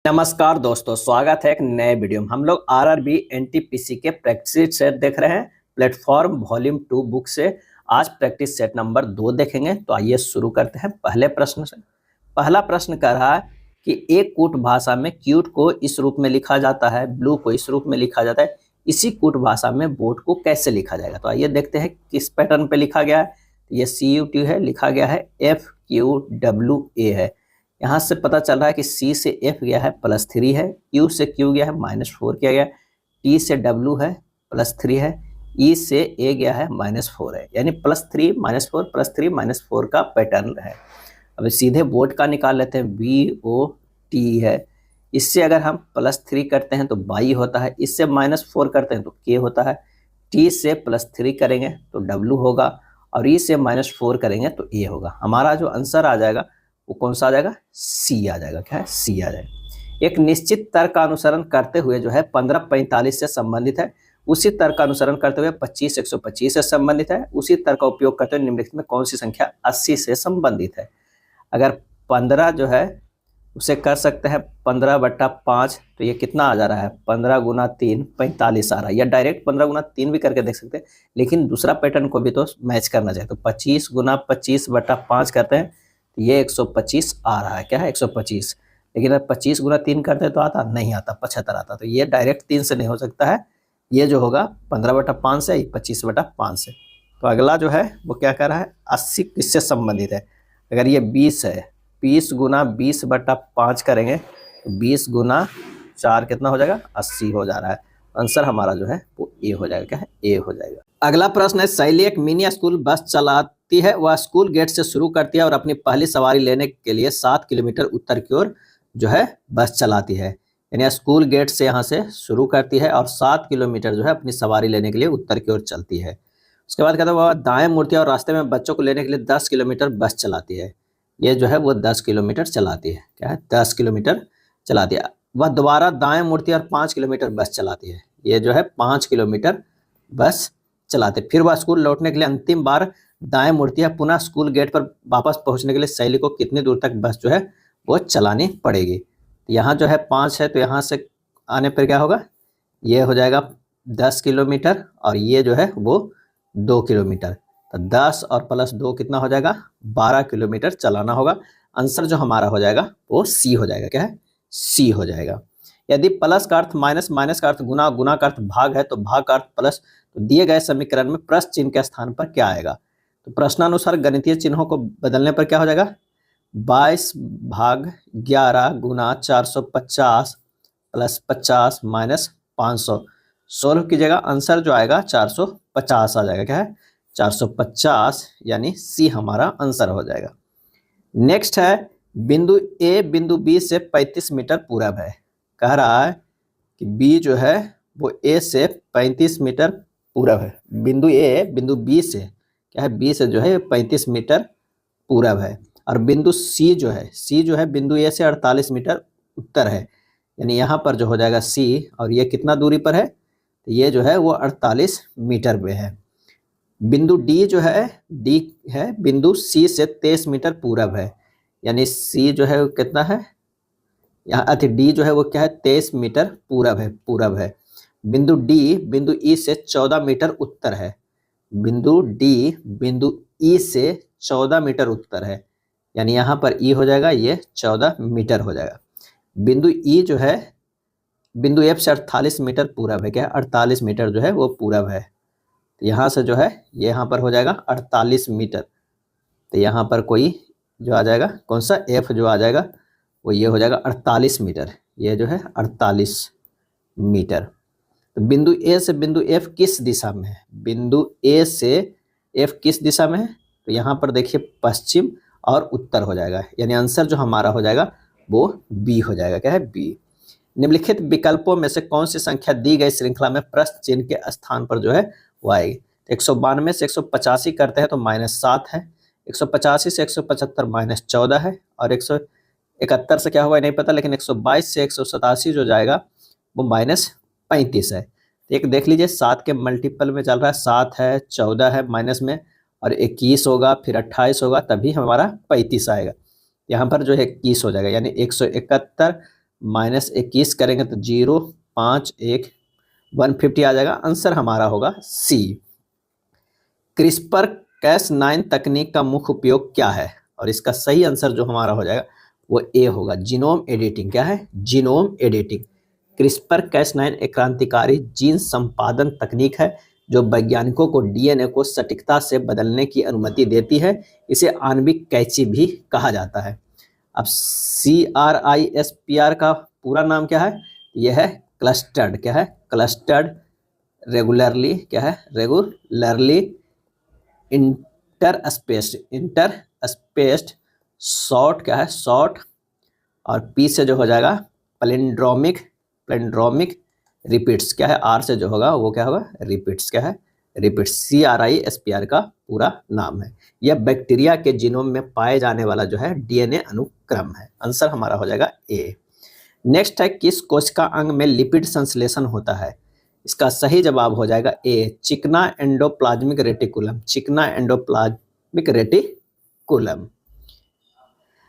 नमस्कार दोस्तों, स्वागत है एक नए वीडियो में। हम लोग आरआरबी एनटीपीसी के प्रैक्टिस सेट देख रहे हैं प्लेटफॉर्म वॉल्यूम 2 बुक से। आज प्रैक्टिस सेट नंबर 2 देखेंगे। तो आइए शुरू करते हैं पहले प्रश्न से। पहला प्रश्न कह रहा है कि एक कूट भाषा में क्यूट को इस रूप में लिखा जाता है, ब्लू को इस रूप में लिखा जाता है, इसी कूट भाषा में बोट को कैसे लिखा जाएगा। तो आइए देखते हैं किस पैटर्न पे लिखा गया है। ये CUT है, लिखा गया है FQWA है। यहाँ से पता चल रहा है कि C से F गया है +3 है, Q से Q गया है -4 किया गया, T से W है +3 है, E से A गया है -4 है, यानी +3 -4 +3 -4 का पैटर्न है। अब सीधे बोट का निकाल लेते हैं, BOT है। इससे अगर हम +3 करते हैं तो बाई होता है, इससे -4 करते हैं तो K होता है, T से +3 करेंगे तो W होगा और E से -4 करेंगे तो A होगा। हमारा जो आंसर आ जाएगा वो कौन सा आ जाएगा? C आ जाएगा। क्या है? C आ जाएगा। एक निश्चित तर्क का अनुसरण करते हुए जो है 1545 से संबंधित है, उसी तर्क का अनुसरण करते हुए 25 125 से संबंधित है, उसी तर्क का उपयोग करते हुए निम्नलिखित में कौन सी संख्या 80 से संबंधित है। अगर 15 जो है उसे कर सकते हैं 15/5, तो ये कितना आ जा रहा है? 15 × 3 45 आ रहा है, या डायरेक्ट 15 × 3 भी करके देख सकते हैं, लेकिन दूसरा पैटर्न को भी तो मैच करना चाहिए। तो 25 × 25/5 करते हैं, ये 125 आ रहा है। क्या है? 125। लेकिन अगर 25 × 3 करते हैं तो आता नहीं आता, 75 आता। तो ये डायरेक्ट 3 से नहीं हो सकता है, ये जो होगा 15/5 से, 25/5 से। तो अगला जो है वो क्या कह रहा है? 80 किससे संबंधित है? अगर ये 20 है, 20 × 20/5 करेंगे तो 20 × 4 कितना हो जाएगा? 80 हो जा रहा है। आंसर हमारा जो है वो ए हो जाएगा। क्या है? ए हो जाएगा। अगला प्रश्न है, शैली एक मिनी स्कूल बस चलाती है। वह स्कूल गेट से शुरू करती है और अपनी पहली सवारी लेने के लिए 7 किलोमीटर उत्तर की ओर जो है बस चलाती है। यानी स्कूल गेट से यहाँ से शुरू करती है और 7 किलोमीटर जो है अपनी सवारी लेने के लिए उत्तर की ओर चलती है। उसके बाद कहता है वह दाएं मुड़ती है और रास्ते में बच्चों को लेने के लिए 10 किलोमीटर बस चलाती है। ये जो है वो 10 किलोमीटर चलाती है। क्या है? 10 किलोमीटर चलाती है। वह दोबारा दाएं मुड़ती है और 5 किलोमीटर बस चलाती है। ये जो है 5 किलोमीटर बस चलाते। फिर वह स्कूल लौटने के लिए अंतिम बार दाएं मुड़ती है। पुनः स्कूल गेट पर वापस पहुंचने के लिए शैली को कितनी दूर तक बस जो है वो चलानी पड़ेगी। यहाँ जो है 5 है, तो यहाँ से आने पर क्या होगा? ये हो जाएगा 10 किलोमीटर और ये जो है वो 2 किलोमीटर। तो 10 और +2 कितना हो जाएगा? 12 किलोमीटर चलाना होगा। आंसर जो हमारा हो जाएगा वो C हो जाएगा। क्या है? C हो जाएगा। यदि प्लस का अर्थ माइनस, माइनस का अर्थ गुना, गुना का अर्थ भाग है तो भाग का अर्थ प्लस, तो दिए गए समीकरण में प्रश्न चिन्ह के स्थान पर क्या आएगा? तो प्रश्नानुसार गणितीय चिन्हों को बदलने पर क्या हो जाएगा? 22/11 गुना 450 + 50 - 500 सोल्व कीजिएगा। आंसर जो आएगा 450 आ जाएगा। क्या है? 450, यानी C हमारा आंसर हो जाएगा। नेक्स्ट है, बिंदु A बिंदु B से 35 मीटर पूरब है। कह रहा है कि B जो है वो A से 35 मीटर पूरब है। बिंदु A बिंदु B से क्या है? B से जो है 35 मीटर पूरब है। और बिंदु C जो है बिंदु A से 48 मीटर उत्तर है। यानी यहाँ पर जो हो जाएगा C, और ये कितना दूरी पर है? तो ये जो है वो 48 मीटर पे है। बिंदु D जो है, D है बिंदु C से 23 मीटर पूरब है। यानी C जो है वो कितना है? यहाँ D जो है वो क्या है? 23 मीटर पूरब है। बिंदु D बिंदु E से 14 मीटर उत्तर है। बिंदु D बिंदु E से 14 मीटर उत्तर है। यानी यहाँ पर E हो जाएगा, ये 14 मीटर हो जाएगा। बिंदु E जो है बिंदु F से 48 मीटर पूरब है। क्या है? 48 मीटर जो है वो पूरब है। तो यहाँ से जो है ये यहाँ पर हो जाएगा 48 मीटर। तो यहाँ पर कोई जो आ जाएगा, कौन सा? F जो आ जाएगा वो ये हो जाएगा 48 मीटर। ये जो है 48 मीटर। तो बिंदु A से बिंदु F किस दिशा में है? बिंदु A से F किस दिशा में है? तो यहाँ पर देखिए पश्चिम और उत्तर हो जाएगा। यानी आंसर जो हमारा हो जाएगा वो B हो जाएगा। क्या है? B। निम्नलिखित विकल्पों में से कौन सी संख्या दी गई श्रृंखला में प्रश्न चिन्ह के स्थान पर जो है वो आएगी? 192 से 185 करते हैं तो -7 है, 185 से 175 -14 है, और 171 से क्या होगा नहीं पता, लेकिन 122 से 187 जो जाएगा वो -35 है। तो एक देख लीजिए, 7 के मल्टीपल में चल रहा है, 7 है, 14 है माइनस में, और 21 होगा, फिर 28 होगा, तभी हमारा 35 आएगा। यहाँ पर जो है 21 हो जाएगा। यानी 171 -21 करेंगे तो 0, 5, 1, 150 आ जाएगा। आंसर हमारा होगा सी। क्रिस्पर Cas9 तकनीक का मुख्य उपयोग क्या है? और इसका सही आंसर जो हमारा हो जाएगा वो ए होगा, जीनोम एडिटिंग। क्या है? Genome editing. क्रिस्पर Cas9 एक क्रांतिकारी जीन संपादन तकनीक है जो वैज्ञानिकों को डीएनए को सटीकता से बदलने की अनुमति देती है। इसे आणविक कैंची भी कहा जाता है। अब CRISPR का पूरा नाम क्या है? यह है क्लस्टर्ड। क्या है? क्लस्टर्ड रेगुलरली, क्या है? रेगुलरली इंटरस्पेस्ड शॉर्ट, क्या है? शॉर्ट, और पी से जो हो जाएगा पैलिंड्रोमिक रिपीट्स। क्या है? आर से जो होगा वो क्या होगा? रिपीट्स। क्या है? रिपीट्स। CRISPR का पूरा नाम है। यह बैक्टीरिया के जीनोम में पाए जाने वाला जो है डीएनए अनुक्रम है। आंसर हमारा हो जाएगा ए। नेक्स्ट है, किस कोशिका अंग में लिपिड संश्लेषण होता है? इसका सही जवाब हो जाएगा ए, चिकना एंडोप्लाज्मिक रेटिकुलम। चिकना एंडोप्लाज्मिक रेटिकुलम।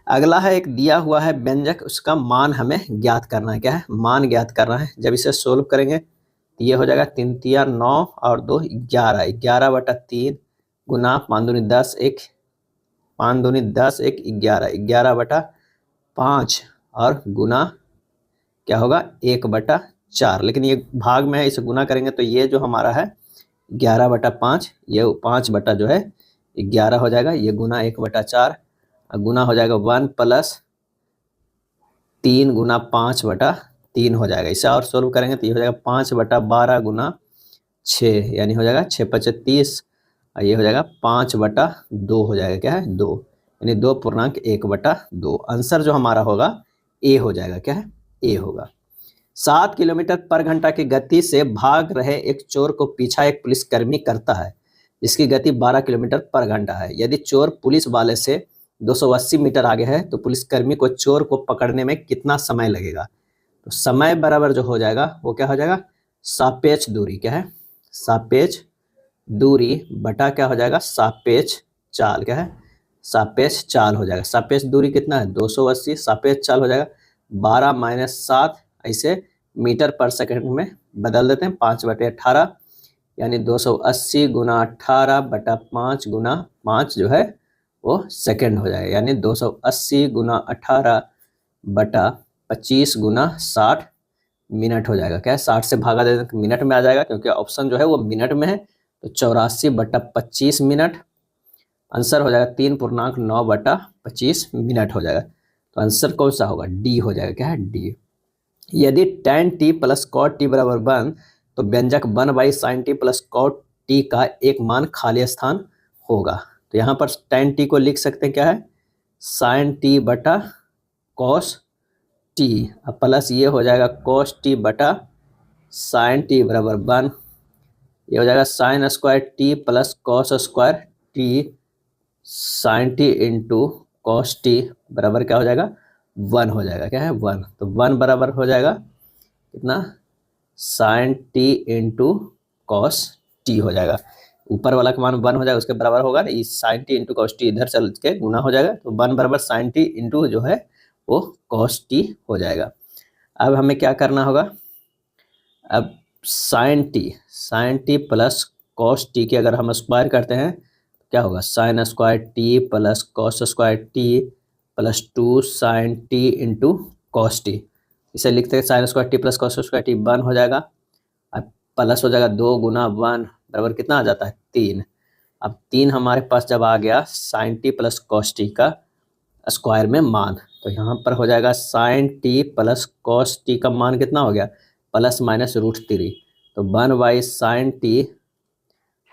अगला है, एक दिया हुआ है व्यंजक, उसका मान हमें ज्ञात करना है। क्या है? मान ज्ञात करना है। जब इसे सोल्व करेंगे तो ये हो जाएगा 3 तिया 9 और 2 11। 11/3 गुना 5 दूनी 10, 1 5 दूनी 10, 1 11। 11/5 और गुना क्या होगा? 1/4। लेकिन ये भाग में है, इसे गुना करेंगे तो ये जो हमारा है 11/5, ये 5 बटा जो है 11 हो जाएगा। ये गुना 1/4, गुना हो जाएगा 1 + 3 गुना 5/3 हो जाएगा। इसे और सोल्व करेंगे तो ये हो जाएगा 5/12 गुना 6, यानी हो जाएगा 6×5 = 30, और ये हो जाएगा 5/2 हो जाएगा। क्या है? 2, यानी 2.1/2। आंसर जो हमारा होगा ए हो जाएगा। क्या है? ए होगा। 7 किलोमीटर पर घंटा की गति से भाग रहे एक चोर को पीछा एक पुलिसकर्मी करता है, जिसकी गति 12 किलोमीटर पर घंटा है। यदि चोर पुलिस वाले से 280 मीटर आगे है तो पुलिसकर्मी को चोर को पकड़ने में कितना समय लगेगा? तो समय बराबर जो हो जाएगा वो क्या हो जाएगा? सापेक्ष दूरी। क्या है? सापेक्ष दूरी बटा क्या हो जाएगा? सापेक्ष चाल। क्या है? सापेक्ष चाल हो जाएगा। सापेक्ष दूरी कितना है? 280। सापेक्ष चाल हो जाएगा 12 - 7, ऐसे मीटर पर सेकंड में बदल देते हैं, 5/18, यानी 280 गुना 18/5 गुना 5 जो है वो सेकंड हो जाएगा, यानी 280 गुना 18/25 गुना 60 मिनट हो जाएगा। क्या है? 60 से भागा दे तो मिनट में आ जाएगा, क्योंकि ऑप्शन जो है वो मिनट में है। तो 84/25 मिनट। आंसर हो जाएगा 3.9/25 मिनट हो जाएगा। तो आंसर कौन सा होगा? डी हो जाएगा। क्या है? डी। यदि tan t + cot t = 1 तो व्यंजक 1/sin t + cot t का एक मान खाली स्थान होगा। तो यहाँ पर tan t को लिख सकते हैं। क्या है? sin t बटा cos t, अब प्लस ये हो जाएगा cos t बटा sin t = 1। ये हो जाएगा sin square t + cos square t sin t into cos t बराबर क्या हो जाएगा? 1 हो जाएगा। क्या है? 1। तो 1 बराबर हो जाएगा कितना? sin t into cos t हो जाएगा। ऊपर वाला का मान 1 हो जाएगा, उसके बराबर होगा ना, sin t into cos t इधर चल के गुना हो जाएगा। तो 1 बराबर sin t इंटू जो है वो cos t हो जाएगा। अब हमें क्या करना होगा? अब sin t plus cos t की अगर हम स्क्वायर करते हैं क्या होगा? sin square t plus cos square t plus 2 sin t into cos t। इसे लिखते हैं sin square t plus cos square t 1 हो जाएगा। अब प्लस हो जाएगा 2 गुना 1 बराबर कितना आ जाता है? 3। अब 3 हमारे पास जब आ गया sin t plus cos t का स्क्वायर में मान, तो यहाँ पर हो जाएगा sin t plus cos t का मान कितना हो गया? ±√3। तो 1/sin t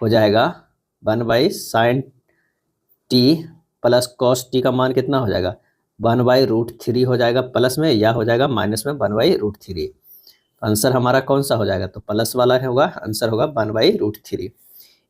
हो जाएगा 1/sin t plus cos t का मान कितना हो जाएगा? 1/√3 हो जाएगा प्लस में, या हो जाएगा माइनस में 1/√3। आंसर हमारा कौन सा हो जाएगा? तो प्लस वाला होगा। आंसर होगा 1/√3।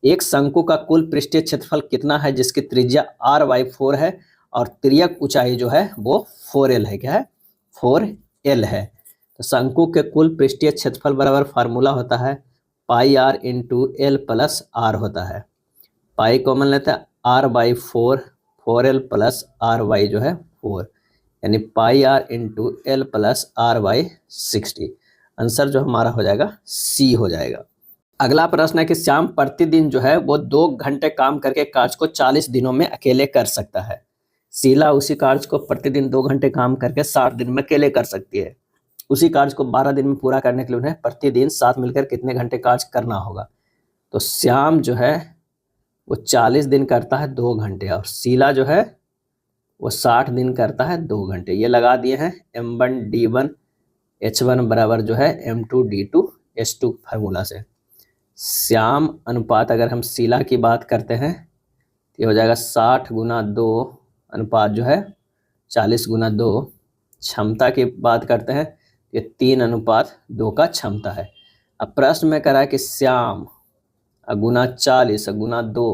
एक शंकु का कुल पृष्ठीय क्षेत्रफल कितना है जिसकी त्रिज्या r/4 है और तिर्यक ऊंचाई जो है वो 4l है? क्या है? 4l है। तो शंकु के कुल पृष्ठीय क्षेत्रफल बराबर फार्मूला होता है πr × l + r होता है। पाई कॉमन लेते हैं, r/4, 4l + r/, जो है 4, यानी pi R into L plus R by 60। Answer जो हमारा हो जाएगा सी हो जाएगा। अगला प्रश्न है कि श्याम प्रतिदिन जो है वो 2 घंटे काम करके कार्य को 40 दिनों में अकेले कर सकता है। शीला उसी कार्य को प्रतिदिन 2 घंटे काम करके 60 दिन में अकेले कर सकती है। उसी कार्य को 12 दिन में पूरा करने के लिए उन्हें प्रतिदिन साथ मिलकर कितने घंटे कार्य करना होगा। तो श्याम जो है वो 40 दिन करता है 2 घंटे, और शीला जो है वो 60 दिन करता है 2 घंटे। ये लगा दिए हैं M1 D1 H1 बराबर जो है M2 D2 H2 फार्मूला से। श्याम अनुपात अगर हम शीला की बात करते हैं तो ये हो जाएगा 60 गुना 2 अनुपात जो है 40 गुना 2। क्षमता की बात करते हैं ये 3 अनुपात 2 का क्षमता है। अब प्रश्न में करा है कि श्याम गुना 40 गुना 2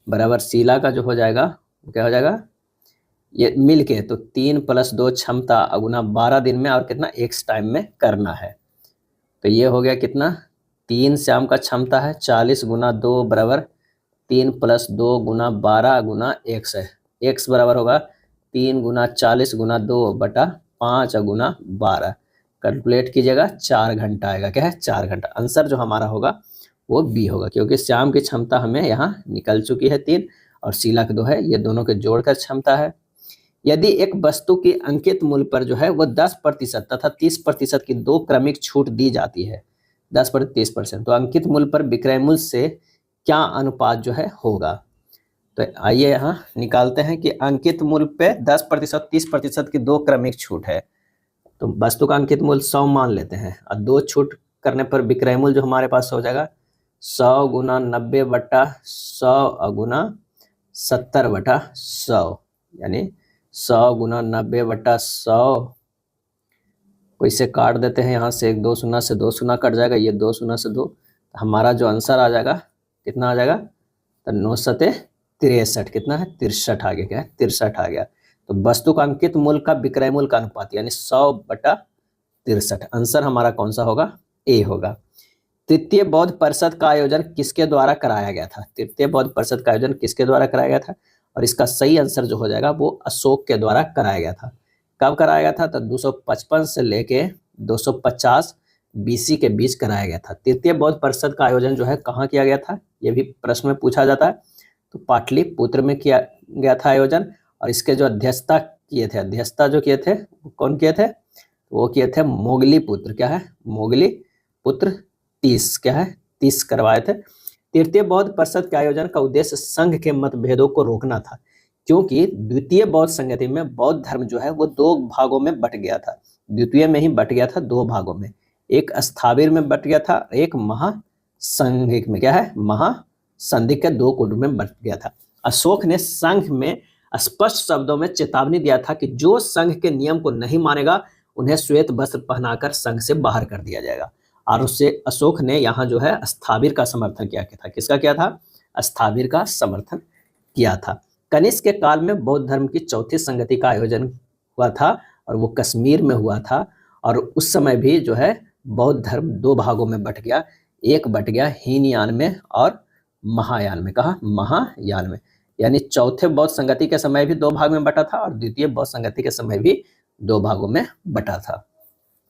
बराबर शीला का जो हो जाएगा क्या हो जाएगा, ये मिल के तो 3 + 2 क्षमता गुना 12 दिन में और कितना x टाइम में करना है। तो ये हो गया कितना 3 श्याम का क्षमता है, 40 गुना 2 बराबर 3 + 2 गुना 12 गुना x है। x बराबर होगा 3 गुना 40 गुना 2 बटा 5 गुना 12। कैलकुलेट कीजिएगा 4 घंटा आएगा। क्या है 4 घंटा। आंसर जो हमारा होगा वो बी होगा, क्योंकि श्याम की क्षमता हमें यहाँ निकल चुकी है 3 और शीला की 2 है, ये दोनों के जोड़कर क्षमता है। यदि एक वस्तु की अंकित मूल्य पर जो है वो 10% तथा 30% की 2 क्रमिक छूट दी जाती है, 10% 30%, तो अंकित मूल्य पर विक्रय मूल्य से क्या अनुपात जो है होगा। तो आइए यहाँ निकालते हैं कि अंकित मूल्य पे 10% 30% की 2 क्रमिक छूट है। तो वस्तु का अंकित मूल्य 100 मान लेते हैं और 2 छूट करने पर विक्रय मूल्य जो हमारे पास हो जाएगा 100 गुना 90 बटा 100 गुना 70 बटा 100, यानी 100 गुना 90 बटा 100 को इसे काट देते हैं, यहाँ से 2 शून्य से 2 शून्य कट जाएगा, ये 2 शून्य से 2, तो हमारा जो आंसर आ जाएगा कितना आ जाएगा, तो 9 सते 63, कितना है 63 आ गया। क्या है 63 आ गया। तो वस्तु का अंकित मूल्य का विक्रय मूल्य का अनुपात यानी 100 बटा 63। आंसर हमारा कौन सा होगा, ए होगा। तृतीय बौद्ध परिषद का आयोजन किसके द्वारा कराया गया था। तृतीय बौद्ध परिषद का आयोजन किसके द्वारा कराया गया था, और इसका सही आंसर जो हो जाएगा वो अशोक के द्वारा कराया गया था। कब कराया गया था, तो 255 से लेके 250 BC के बीच कराया गया था। तृतीय बौद्ध परिषद का आयोजन जो है कहाँ किया गया था, ये भी प्रश्न में पूछा जाता है। तो पाटलिपुत्र में किया गया था आयोजन, और इसके जो अध्यक्षता किए थे, अध्यक्षता जो किए थे वो कौन किए थे, वो किए थे मोगली पुत्र। क्या है मोगली पुत्र 30, क्या है 30 करवाए थे। तृतीय बौद्ध परिषद के आयोजन का उद्देश्य संघ के मतभेदों को रोकना था, क्योंकि द्वितीय बौद्ध संगति में बौद्ध धर्म जो है वो 2 भागों में बट गया था। द्वितीय में ही बट गया था 2 भागों में, एक स्थाविर में बट गया था, एक महासंघिक में, क्या है महासंधिक के 2 कुंड में बट गया था। अशोक ने संघ में स्पष्ट शब्दों में चेतावनी दिया था कि जो संघ के नियम को नहीं मानेगा उन्हें श्वेत वस्त्र पहनाकर संघ से बाहर कर दिया जाएगा। और उससे अशोक ने यहाँ जो है स्थाविर का समर्थन किया था। किसका किया था, स्थाविर का समर्थन किया था। कनिष्क के काल में बौद्ध धर्म की 4थी संगति का आयोजन हुआ था, और वो कश्मीर में हुआ था। और उस समय भी जो है बौद्ध धर्म 2 भागों में बट गया, एक बट गया हीनयान में और महायान में। कहा महायान में, यानी चौथे बौद्ध संगति के समय भी 2 भाग में बटा था, और द्वितीय बौद्ध संगति के समय भी 2 भागों में बटा था।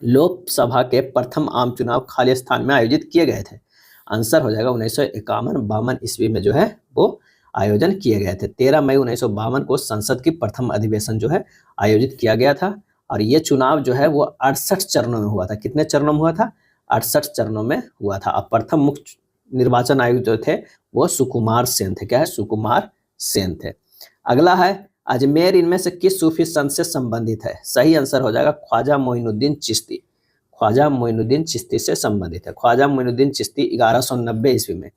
लोकसभा के प्रथम आम चुनाव खालिस्तान में आयोजित किए गए थे। आंसर हो जाएगा 1951-52 ईस्वी में जो है वो आयोजन किए गए थे। 13 मई 1952 को संसद की प्रथम अधिवेशन जो है आयोजित किया गया था, और ये चुनाव जो है वो 68 चरणों में हुआ था। कितने चरणों में हुआ था, 68 चरणों में हुआ था। अब प्रथम मुख्य निर्वाचन आयुक्त जो थे वो सुकुमार सेन थे। क्या है सुकुमार सेन थे। अगला है अजमेर इनमें से किस सूफी संत से संबंधित है। सही आंसर हो जाएगा ख्वाजा मोइनुद्दीन चिश्ती। ख्वाजा मोइनुद्दीन चिश्ती से संबंधित है। ख्वाजा मोइनुद्दीन चिश्ती 1190 ईस्वी में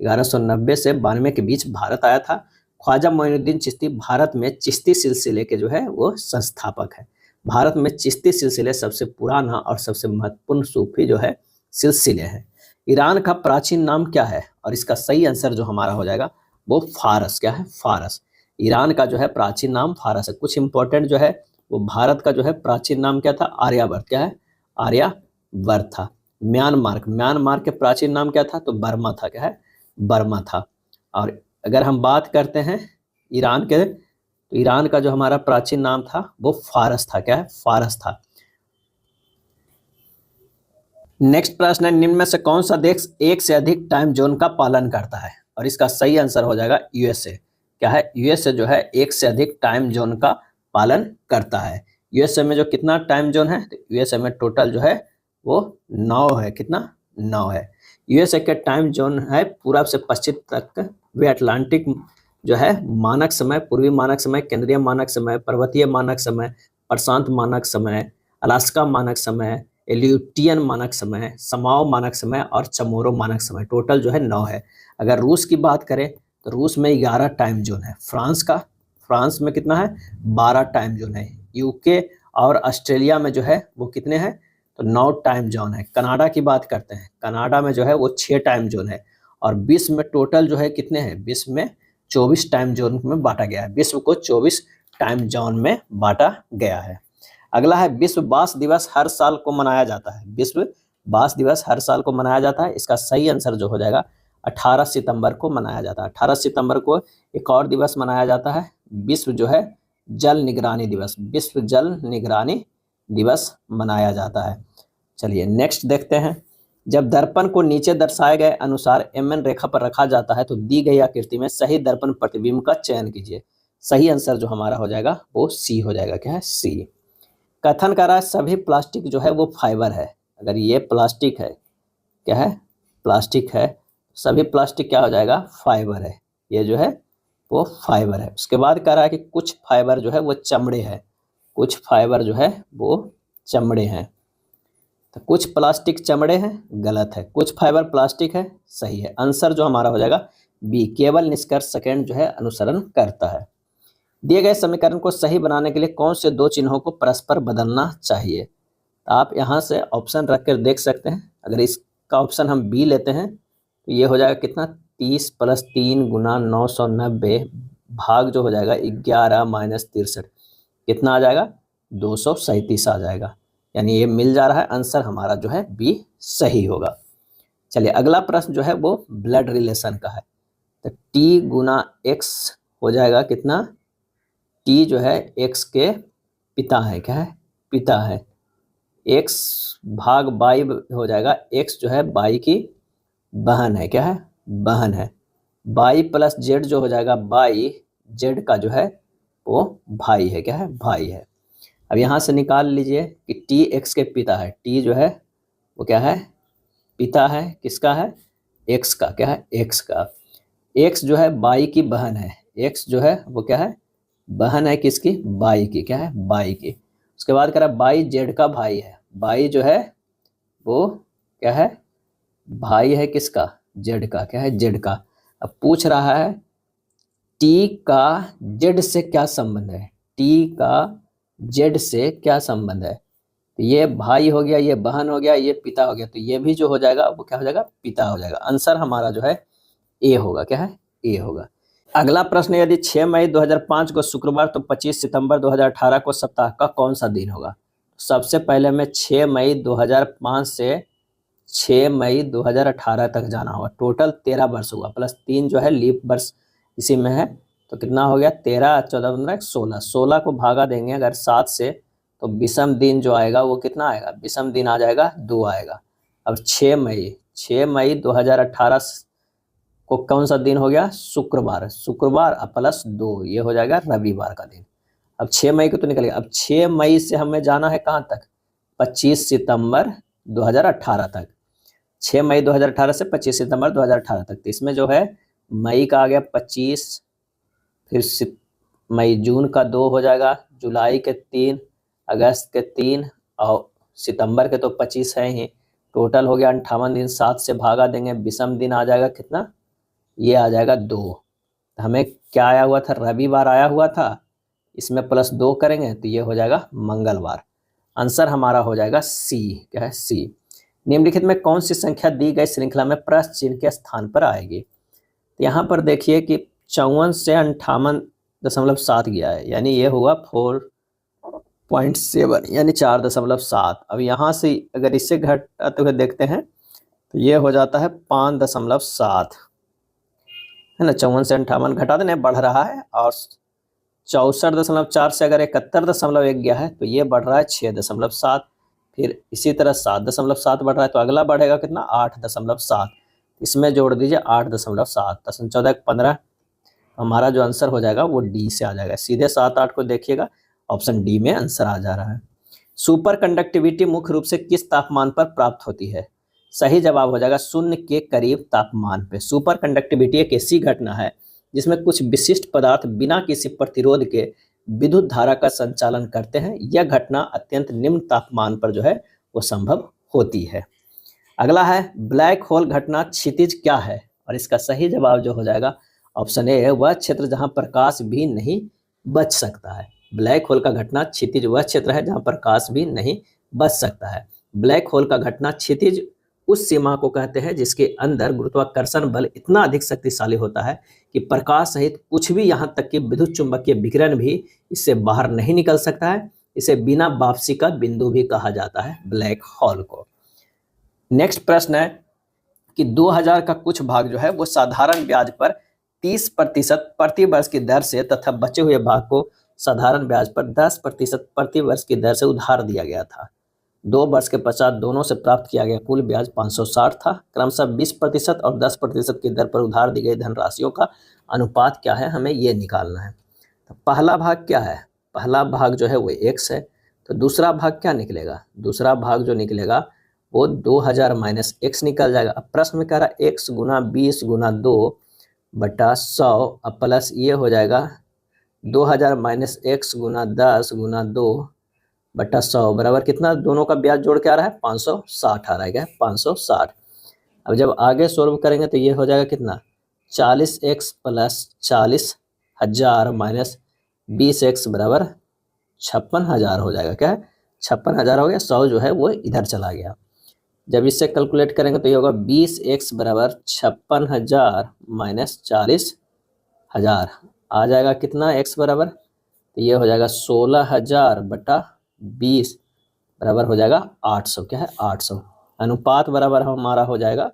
1190 से 92 के बीच भारत आया था। ख्वाजा मोइनुद्दीन चिश्ती भारत में चिश्ती सिलसिले के जो है वो संस्थापक है। भारत में चिश्ती सिलसिले सबसे पुराना और सबसे महत्वपूर्ण सूफी जो है सिलसिले हैं। ईरान का प्राचीन नाम क्या है, और इसका सही आंसर जो हमारा हो जाएगा वो फारस। क्या है फारस। ईरान का जो है प्राचीन नाम फारस है। कुछ इंपॉर्टेंट जो है वो भारत का जो है प्राचीन नाम क्या था, आर्यावर्त। क्या है आर्यावर्त था। म्यांमार के प्राचीन नाम क्या था, तो बर्मा था। क्या है बर्मा था। और अगर हम बात करते हैं ईरान के, तो तो ईरान का जो हमारा प्राचीन नाम था वो फारस था। क्या है? फारस था। नेक्स्ट प्रश्न है, निम्न में से कौन सा देश एक से अधिक टाइम जोन का पालन करता है? और इसका सही आंसर हो जाएगा यूएसए। क्या है? यूएसए जो है एक से अधिक टाइम जोन का पालन करता है। यूएसए में जो कितना टाइम जोन है, तो यूएसए में टोटल जो है वो 9 है। कितना? 9 है। यूएसए के टाइम जोन है पूरब से पश्चिम तक। वे अटलांटिक जो है मानक समय, पूर्वी मानक समय, केंद्रीय मानक समय, पर्वतीय मानक समय, प्रशांत मानक समय, अलास्का मानक समय, एल्यूटियन मानक समय, समाओ मानक समय और चमोरो मानक समय। टोटल जो है 9 है। अगर रूस की बात करें तो रूस में 11 टाइम जोन है। फ्रांस में कितना है? 12 टाइम जोन है। यूके और ऑस्ट्रेलिया में जो है वो कितने हैं? तो 9 टाइम जोन है। कनाडा की बात करते हैं, कनाडा में जो है वो 6 टाइम जोन है। और विश्व में टोटल जो है कितने हैं? विश्व में 24 टाइम जोन में बांटा गया है। विश्व को 24 टाइम जोन में बांटा गया है। अगला है, विश्व बांस दिवस हर साल को मनाया जाता है। विश्व बांस दिवस हर साल को मनाया जाता है। इसका सही आंसर जो हो जाएगा 18 सितंबर को मनाया जाता है। 18 सितंबर को एक और दिवस मनाया जाता है, विश्व जो है जल निगरानी दिवस। विश्व जल निगरानी दिवस मनाया जाता है। चलिए नेक्स्ट देखते हैं। जब दर्पण को नीचे दर्शाए गए अनुसार एमएन रेखा पर रखा जाता है तो दी गई आकृति में सही दर्पण प्रतिबिंब का चयन कीजिए। सही आंसर जो हमारा हो जाएगा वो सी हो जाएगा। क्या है? सी। कथन कर रहा है सभी प्लास्टिक जो है वो फाइबर है। अगर ये प्लास्टिक है, क्या है? प्लास्टिक है, सभी प्लास्टिक क्या हो जाएगा? फाइबर है। ये जो है वो फाइबर है। उसके बाद कह रहा है कि कुछ फाइबर जो है वो चमड़े है। कुछ फाइबर जो है वो चमड़े हैं। तो कुछ प्लास्टिक चमड़े हैं, गलत है। कुछ फाइबर प्लास्टिक है, सही है। आंसर जो हमारा हो जाएगा बी, केवल निष्कर्ष सेकंड जो है अनुसरण करता है। दिए गए समीकरण को सही बनाने के लिए कौन से दो चिन्हों को परस्पर बदलना चाहिए? तो आप यहाँ से ऑप्शन रख कर देख सकते हैं। अगर इसका ऑप्शन हम बी लेते हैं तो ये हो जाएगा कितना? 30 + 3 × 990 भाग जो हो जाएगा 11 - 63। कितना आ जाएगा? 237 आ जाएगा। यानी ये मिल जा रहा है। आंसर हमारा जो है बी सही होगा। चलिए अगला प्रश्न जो है वो ब्लड रिलेशन का है। तो टी × x हो जाएगा कितना? टी जो है x के पिता है। क्या है? पिता है। x भाग बाई हो जाएगा। x जो है बाई की बहन है। क्या है? बहन है। बाई + जेड जो हो जाएगा बाई जेड का जो है वो भाई है। क्या है? भाई है। अब यहाँ से निकाल लीजिए कि टी एक्स के पिता है। टी जो है वो क्या है? पिता है। किसका है? एक्स का। क्या है? एक्स का। एक्स जो है बाई की बहन है। एक्स जो है वो क्या है? बहन है किसकी? बाई की। क्या है? बाई की। उसके बाद कह रहा है बाई जेड का भाई है। बाई जो है वो क्या है? भाई है किसका? जेड का। क्या है? जेड का। अब पूछ रहा है टी का जेड से क्या संबंध है? टी का जेड से क्या संबंध है? तो ये भाई हो गया, ये बहन हो गया, ये पिता हो गया। तो ये भी जो हो जाएगा वो क्या हो जाएगा? पिता हो जाएगा। आंसर हमारा जो है ए होगा। क्या है? ए होगा। अगला प्रश्न, यदि 6 मई 2005 को शुक्रवार तो 25 सितंबर 2018 को सप्ताह का कौन सा दिन होगा? सबसे पहले में 6 मई 2005 से 6 मई 2018 तक जाना होगा। टोटल 13 वर्ष हुआ, +3 जो है लीप वर्ष इसी में है। तो कितना हो गया? 13, 14, 15, 16। 16 को भागा देंगे अगर 7 से तो विषम दिन जो आएगा वो कितना आएगा? विषम दिन आ जाएगा 2 आएगा। अब 6 मई 2018 को कौन सा दिन हो गया? शुक्रवार। शुक्रवार +2 ये हो जाएगा रविवार का दिन। अब 6 मई को तो निकल गया। अब 6 मई से हमें जाना है कहाँ तक? 25 सितंबर 2018 तक। 6 मई 2018 से 25 सितंबर 2018 तक। तो इसमें जो है मई का आ गया 25, फिर मई जून का 2 हो जाएगा, जुलाई के 3, अगस्त के 3 और सितंबर के तो 25 है ही। टोटल हो गया 58 दिन। 7 से भागा देंगे, विषम दिन आ जाएगा कितना? ये आ जाएगा 2। तो हमें क्या आया हुआ था? रविवार आया हुआ था। इसमें +2 करेंगे तो ये हो जाएगा मंगलवार। आंसर हमारा हो जाएगा सी। क्या है? सी। निम्नलिखित में कौन सी संख्या दी गई श्रृंखला में प्रश्न चिन्ह के स्थान पर आएगी? तो यहाँ पर देखिए कि 54 से 58.7 गया है, यानी ये हुआ 4.7 यानी 4.7। अब यहाँ से अगर इससे घटाते हुए देखते हैं तो ये हो जाता है 5.7 है ना। 54 से 58 घटा देना, बढ़ रहा है और 64.4 से अगर 71.1 गया है तो ये बढ़ रहा है 6.7। फिर इसी तरह 7.7 बढ़ रहा है तो अगला बढ़ेगा कितना, 8.7। इसमें जोड़ दीजिए 8.7, 10 14 15। हमारा जो आंसर हो जाएगा वो डी से आ जाएगा। सीधे 7 8 को देखिएगा, ऑप्शन डी में आंसर आ जा रहा है। सुपर कंडक्टिविटी मुख्य रूप से किस तापमान पर प्राप्त होती है? सही जवाब हो जाएगा शून्य के करीब तापमान पे। सुपर कंडक्टिविटी एक ऐसी घटना है जिसमें कुछ विशिष्ट पदार्थ बिना किसी प्रतिरोध के विद्युत धारा का संचालन करते हैं। यह घटना अत्यंत निम्न तापमान पर जो है वो संभव होती है। अगला है ब्लैक होल घटना क्षितिज क्या है? और इसका सही जवाब जो हो जाएगा ऑप्शन ए है, वह क्षेत्र जहां प्रकाश भी नहीं बच सकता है। ब्लैक होल का घटना क्षितिज वह क्षेत्र है जहां प्रकाश भी नहीं बच सकता है। ब्लैक होल का घटना क्षितिज उस सीमा को कहते हैं जिसके अंदर गुरुत्वाकर्षण बल इतना अधिक शक्तिशाली होता है कि प्रकाश सहित कुछ भी, यहां तक कि विद्युत चुंबकीय विकिरण भी इससे बाहर नहीं निकल सकता है। इसे बिना वापसी का बिंदु भी कहा जाता है ब्लैक होल को। नेक्स्ट प्रश्न है कि 2000 का कुछ भाग जो है वो साधारण ब्याज पर 30% प्रति वर्ष की दर से तथा बचे हुए भाग को साधारण ब्याज पर 10% प्रति वर्ष की दर से उधार दिया गया था। 2 वर्ष के पश्चात दोनों से प्राप्त किया गया कुल ब्याज 560 था। क्रमशः 20% और 10% की दर पर उधार दी गई धनराशियों का अनुपात क्या है, हमें ये निकालना है। तो पहला भाग क्या है? पहला भाग जो है वो x है। तो दूसरा भाग क्या निकलेगा? दूसरा भाग जो निकलेगा वो 2000 माइनस x निकल जाएगा। अब प्रश्न में कह रहा है x गुना 20 गुना 2 बटा 100, अब प्लस ये हो जाएगा 2000 माइनस x गुना 10 गुना 2 बटा 100 बराबर कितना, दोनों का ब्याज जोड़ के आ रहा है 560 आ रहा है, क्या 560। अब जब आगे सोल्व करेंगे तो ये हो जाएगा कितना, 40x प्लस 40,000 माइनस 20x बराबर 56,000 हो जाएगा। क्या है, 56,000 हो गया। 100 जो है वो इधर चला गया। जब इससे कैलकुलेट करेंगे तो ये होगा 20x बराबर 56,000 माइनस 40,000 आ जाएगा कितना x बराबर, तो ये हो जाएगा 16,000 बटा 20 बराबर हो जाएगा 800। क्या है, 800। अनुपात बराबर हमारा हो जाएगा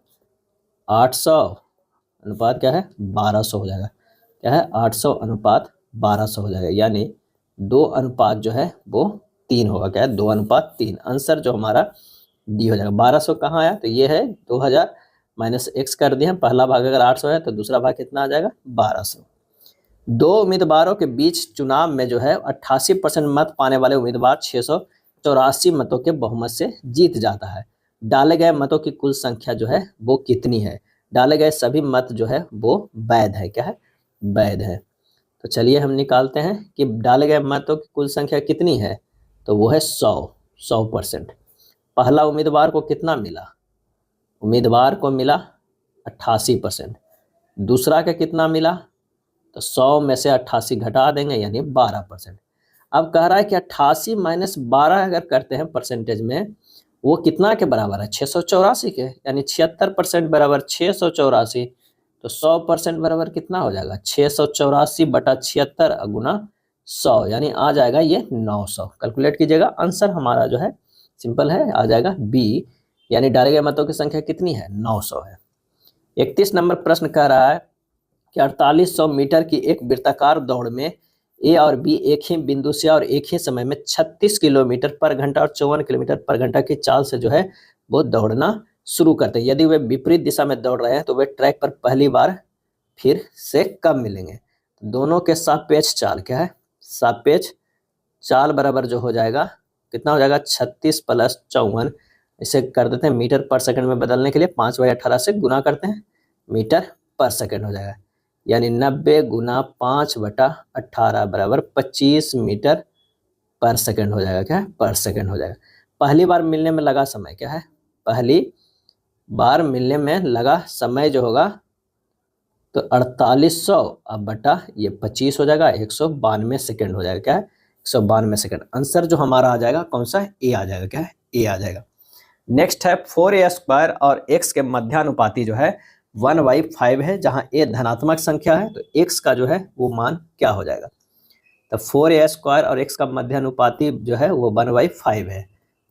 800 अनुपात क्या है 1200 हो जाएगा। क्या है, 800 अनुपात 1200 हो जाएगा, यानी 2 अनुपात जो है वो 3 होगा। क्या है, 2 अनुपात 3। आंसर जो हमारा डी हो जाएगा। 1200 कहाँ आया, तो ये है 2000 माइनस x कर दिए। पहला भाग अगर 800 है तो दूसरा भाग कितना आ जाएगा 1200। 2 उम्मीदवारों के बीच चुनाव में जो है 88% मत पाने वाले उम्मीदवार 684 मतों के बहुमत से जीत जाता है। डाले गए मतों की कुल संख्या जो है वो कितनी है? डाले गए सभी मत जो है वो वैध है। क्या है, वैध है। तो चलिए हम निकालते हैं कि डाले गए मतों की कुल संख्या कितनी है, तो वो है 100%। पहला उम्मीदवार को कितना मिला, उम्मीदवार को मिला 88%। दूसरा का कितना मिला, तो 100 में से 88 घटा देंगे यानी 12%। अब कह रहा है कि 88 माइनस 12 अगर करते हैं परसेंटेज में, वो कितना के बराबर है, 684 के, यानी 76% बराबर 684। तो 100% बराबर कितना हो जाएगा, 684 बटा 76 गुना 100, यानी आ जाएगा ये 900। कैलकुलेट कीजिएगा, आंसर हमारा जो है सिंपल है, आ जाएगा बी, यानी डाले गए मतों की संख्या कितनी है, 900 है। 31 नंबर प्रश्न कह रहा है कि 4800 मीटर की एक वृत्ताकार दौड़ में ए और बी एक ही बिंदु से और एक ही समय में 36 किलोमीटर पर घंटा और 54 किलोमीटर पर घंटा की चाल से जो है वो दौड़ना शुरू करते हैं। यदि वे विपरीत दिशा में दौड़ रहे हैं तो वे ट्रैक पर पहली बार फिर से कब मिलेंगे? दोनों के सापेक्ष चाल क्या है, सापेक्ष चाल बराबर जो हो जाएगा कितना हो जाएगा, 36 प्लस 54। इसे कर देते हैं मीटर पर सेकंड में बदलने के लिए 5/18 से गुना करते हैं, मीटर पर सेकंड हो जाएगा, यानी 90 गुना 5/18 बराबर 25 मीटर पर सेकंड हो जाएगा। क्या है, पर सेकंड हो जाएगा। पहली बार मिलने में लगा समय क्या है, पहली बार मिलने में लगा समय जो होगा तो 4800 अब बटा ये 25 हो जाएगा, 192 सेकंड हो जाएगा। क्या है, 192 सेकंड। आंसर जो हमारा आ जाएगा कौन सा है, ए आ जाएगा। क्या है, ए आ जाएगा। नेक्स्ट है 4a² और x के मध्यानुपाती जो है 1/5 है, जहां a धनात्मक संख्या है तो x का जो है वो मान क्या हो जाएगा। तो 4a² और x का मध्यानुपाती जो है वो 1/5 है।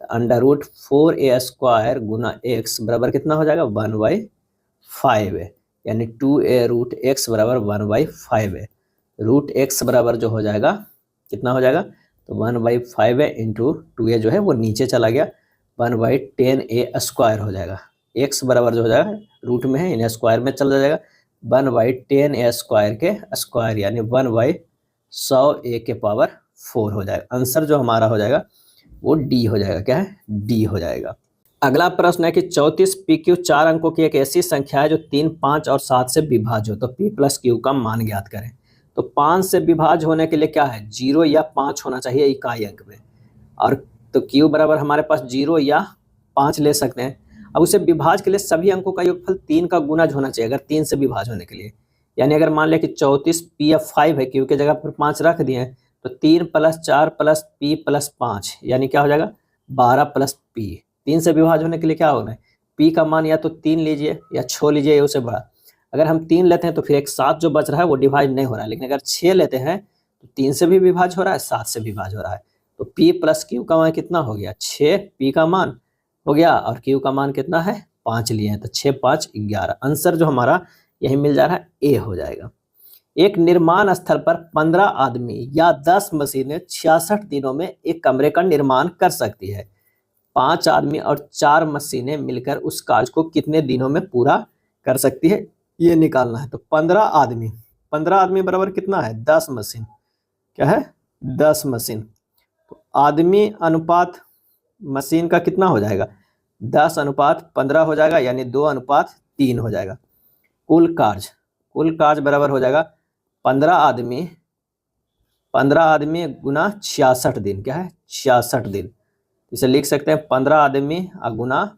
तो अंडर रूट 4a² गुना x बराबर कितना हो जाएगा, 1/5 है, यानी 2a रूट x बराबर 1/5 है। रूट एक्स बराबर जो हो जाएगा कितना हो जाएगा, तो 1/5 है इंटू 2a जो है वो नीचे चला गया, 1/10a² हो जाएगा। एक्स बराबर जो हो जाएगा रूट में है, इन्हें स्क्वायर में चला जाएगा, 1/10a² के स्क्वायर यानी 1/100a के पावर 4 हो जाएगा। आंसर जो हमारा हो जाएगा वो डी हो जाएगा। क्या है, डी हो जाएगा। अगला प्रश्न है कि 34 PQ 4 अंकों की एक ऐसी संख्या है जो 3, 5 और 7 से विभाज्य हो, तो P + Q का मान ज्ञात करें। तो 5 से विभाज्य होने के लिए क्या है, 0 या 5 होना चाहिए इकाई अंक में, और तो Q बराबर हमारे पास 0 या 5 ले सकते हैं। अब उसे विभाज्य के लिए सभी अंकों का योगफल 3 का गुणज होना चाहिए अगर 3 से विभाज्य होने के लिए। यानी अगर मान लिया कि 34 P/5 है, Q की जगह पर 5 रख दिए हैं, तो 3 + 4 + P + 5 यानी क्या हो जाएगा 12 + P। 3 से विभाज्य होने के लिए क्या होना है, P का मान या तो 3 लीजिए या 6 लीजिए या उससे बड़ा। अगर हम 3 लेते हैं तो फिर एक 7 जो बच रहा है वो डिवाइड नहीं हो रहा है, लेकिन अगर 6 लेते हैं तो 3 से भी विभाज्य हो रहा है, 7 से विभाज्य हो रहा है। तो P + Q का मान कितना हो गया, 6 P का मान हो गया और Q का मान कितना है 5 लिए हैं, तो 6, 5, 11। आंसर जो हमारा यही मिल जा रहा है, ए हो जाएगा। एक निर्माण स्थल पर 15 आदमी या 10 मशीनें 66 दिनों में एक कमरे का निर्माण कर सकती है। 5 आदमी और 4 मशीनें मिलकर उस कार्य को कितने दिनों में पूरा कर सकती है, ये निकालना है। तो 15 आदमी बराबर कितना है 10 मशीन, क्या है 10 मशीन। तो आदमी अनुपात मशीन का कितना हो जाएगा 10:15 हो जाएगा, यानी 2:3 हो जाएगा। कुल कार्य बराबर हो जाएगा 15 आदमी गुना 66 दिन, क्या है 66 दिन। इसे लिख सकते हैं 15 आदमी गुना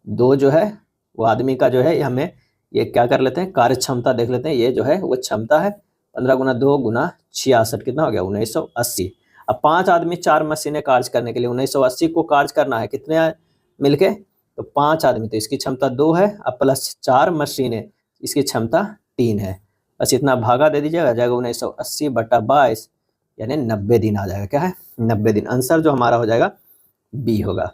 2 जो है वो आदमी का जो है हमें ये क्या कर लेते हैं कार्य क्षमता देख लेते हैं, ये जो है वो क्षमता है 15 × 2 × 66 कितना हो गया 1980। अब 5 आदमी 4 मशीनें कार्य करने के लिए 1980 को कार्य करना है कितने मिलके, तो 5 आदमी तो इसकी क्षमता 2 है, अब प्लस 4 मशीनें इसकी क्षमता 3 है, बस इतना भागा दे दीजिएगा, आ जाएगा 1980/22 यानी 90 दिन आ जाएगा। क्या है 90 दिन। आंसर जो हमारा हो जाएगा बी होगा।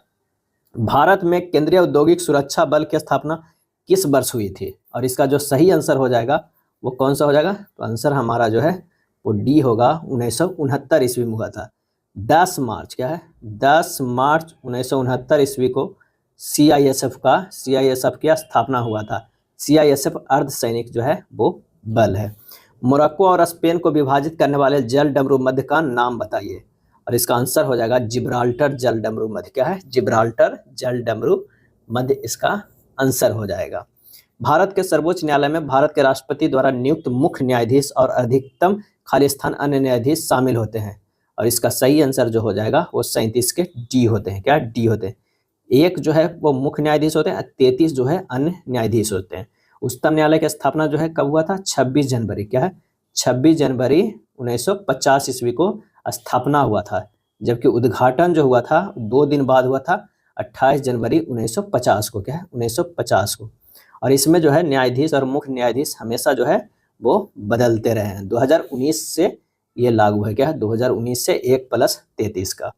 भारत में केंद्रीय औद्योगिक सुरक्षा बल की स्थापना किस वर्ष हुई थी, और इसका जो सही आंसर हो जाएगा वो कौन सा हो जाएगा, तो आंसर हमारा जो है वो डी होगा। 1969 ईस्वी में हुआ था, 10 मार्च, क्या है 10 मार्च 1969 ईस्वी को CISF की स्थापना हुआ था। CISF अर्धसैनिक जो है वो बल है। मोरक्को और स्पेन को विभाजित करने वाले जल डमरू मध्य का नाम बताइए, और इसका आंसर हो जाएगा जिब्राल्टर जल डमरू मध्य। क्या है जिब्राल्टर जल डमरू मध्य इसका आंसर हो जाएगा। भारत के सर्वोच्च न्यायालय में भारत के राष्ट्रपति द्वारा नियुक्त मुख्य न्यायाधीश और अधिकतम खाली स्थान अन्य न्यायाधीश शामिल होते हैं, और इसका सही आंसर जो हो जाएगा वो 37 के डी होते हैं। क्या डी होते हैं, एक जो है वो मुख्य न्यायाधीश होते हैं, 33 जो है अन्य न्यायाधीश होते हैं। उच्चतम न्यायालय की स्थापना जो है कब हुआ था, 26 जनवरी, क्या है 26 जनवरी 1950 ईस्वी को स्थापना हुआ था, जबकि उद्घाटन जो हुआ था 2 दिन बाद हुआ था 28 जनवरी 1950 को, क्या है 1950 को। और इसमें जो है न्यायाधीश और मुख्य न्यायाधीश हमेशा जो है वो बदलते रहे हैं। 2019 से ये लागू है, क्या है 2019 से 1+33 का।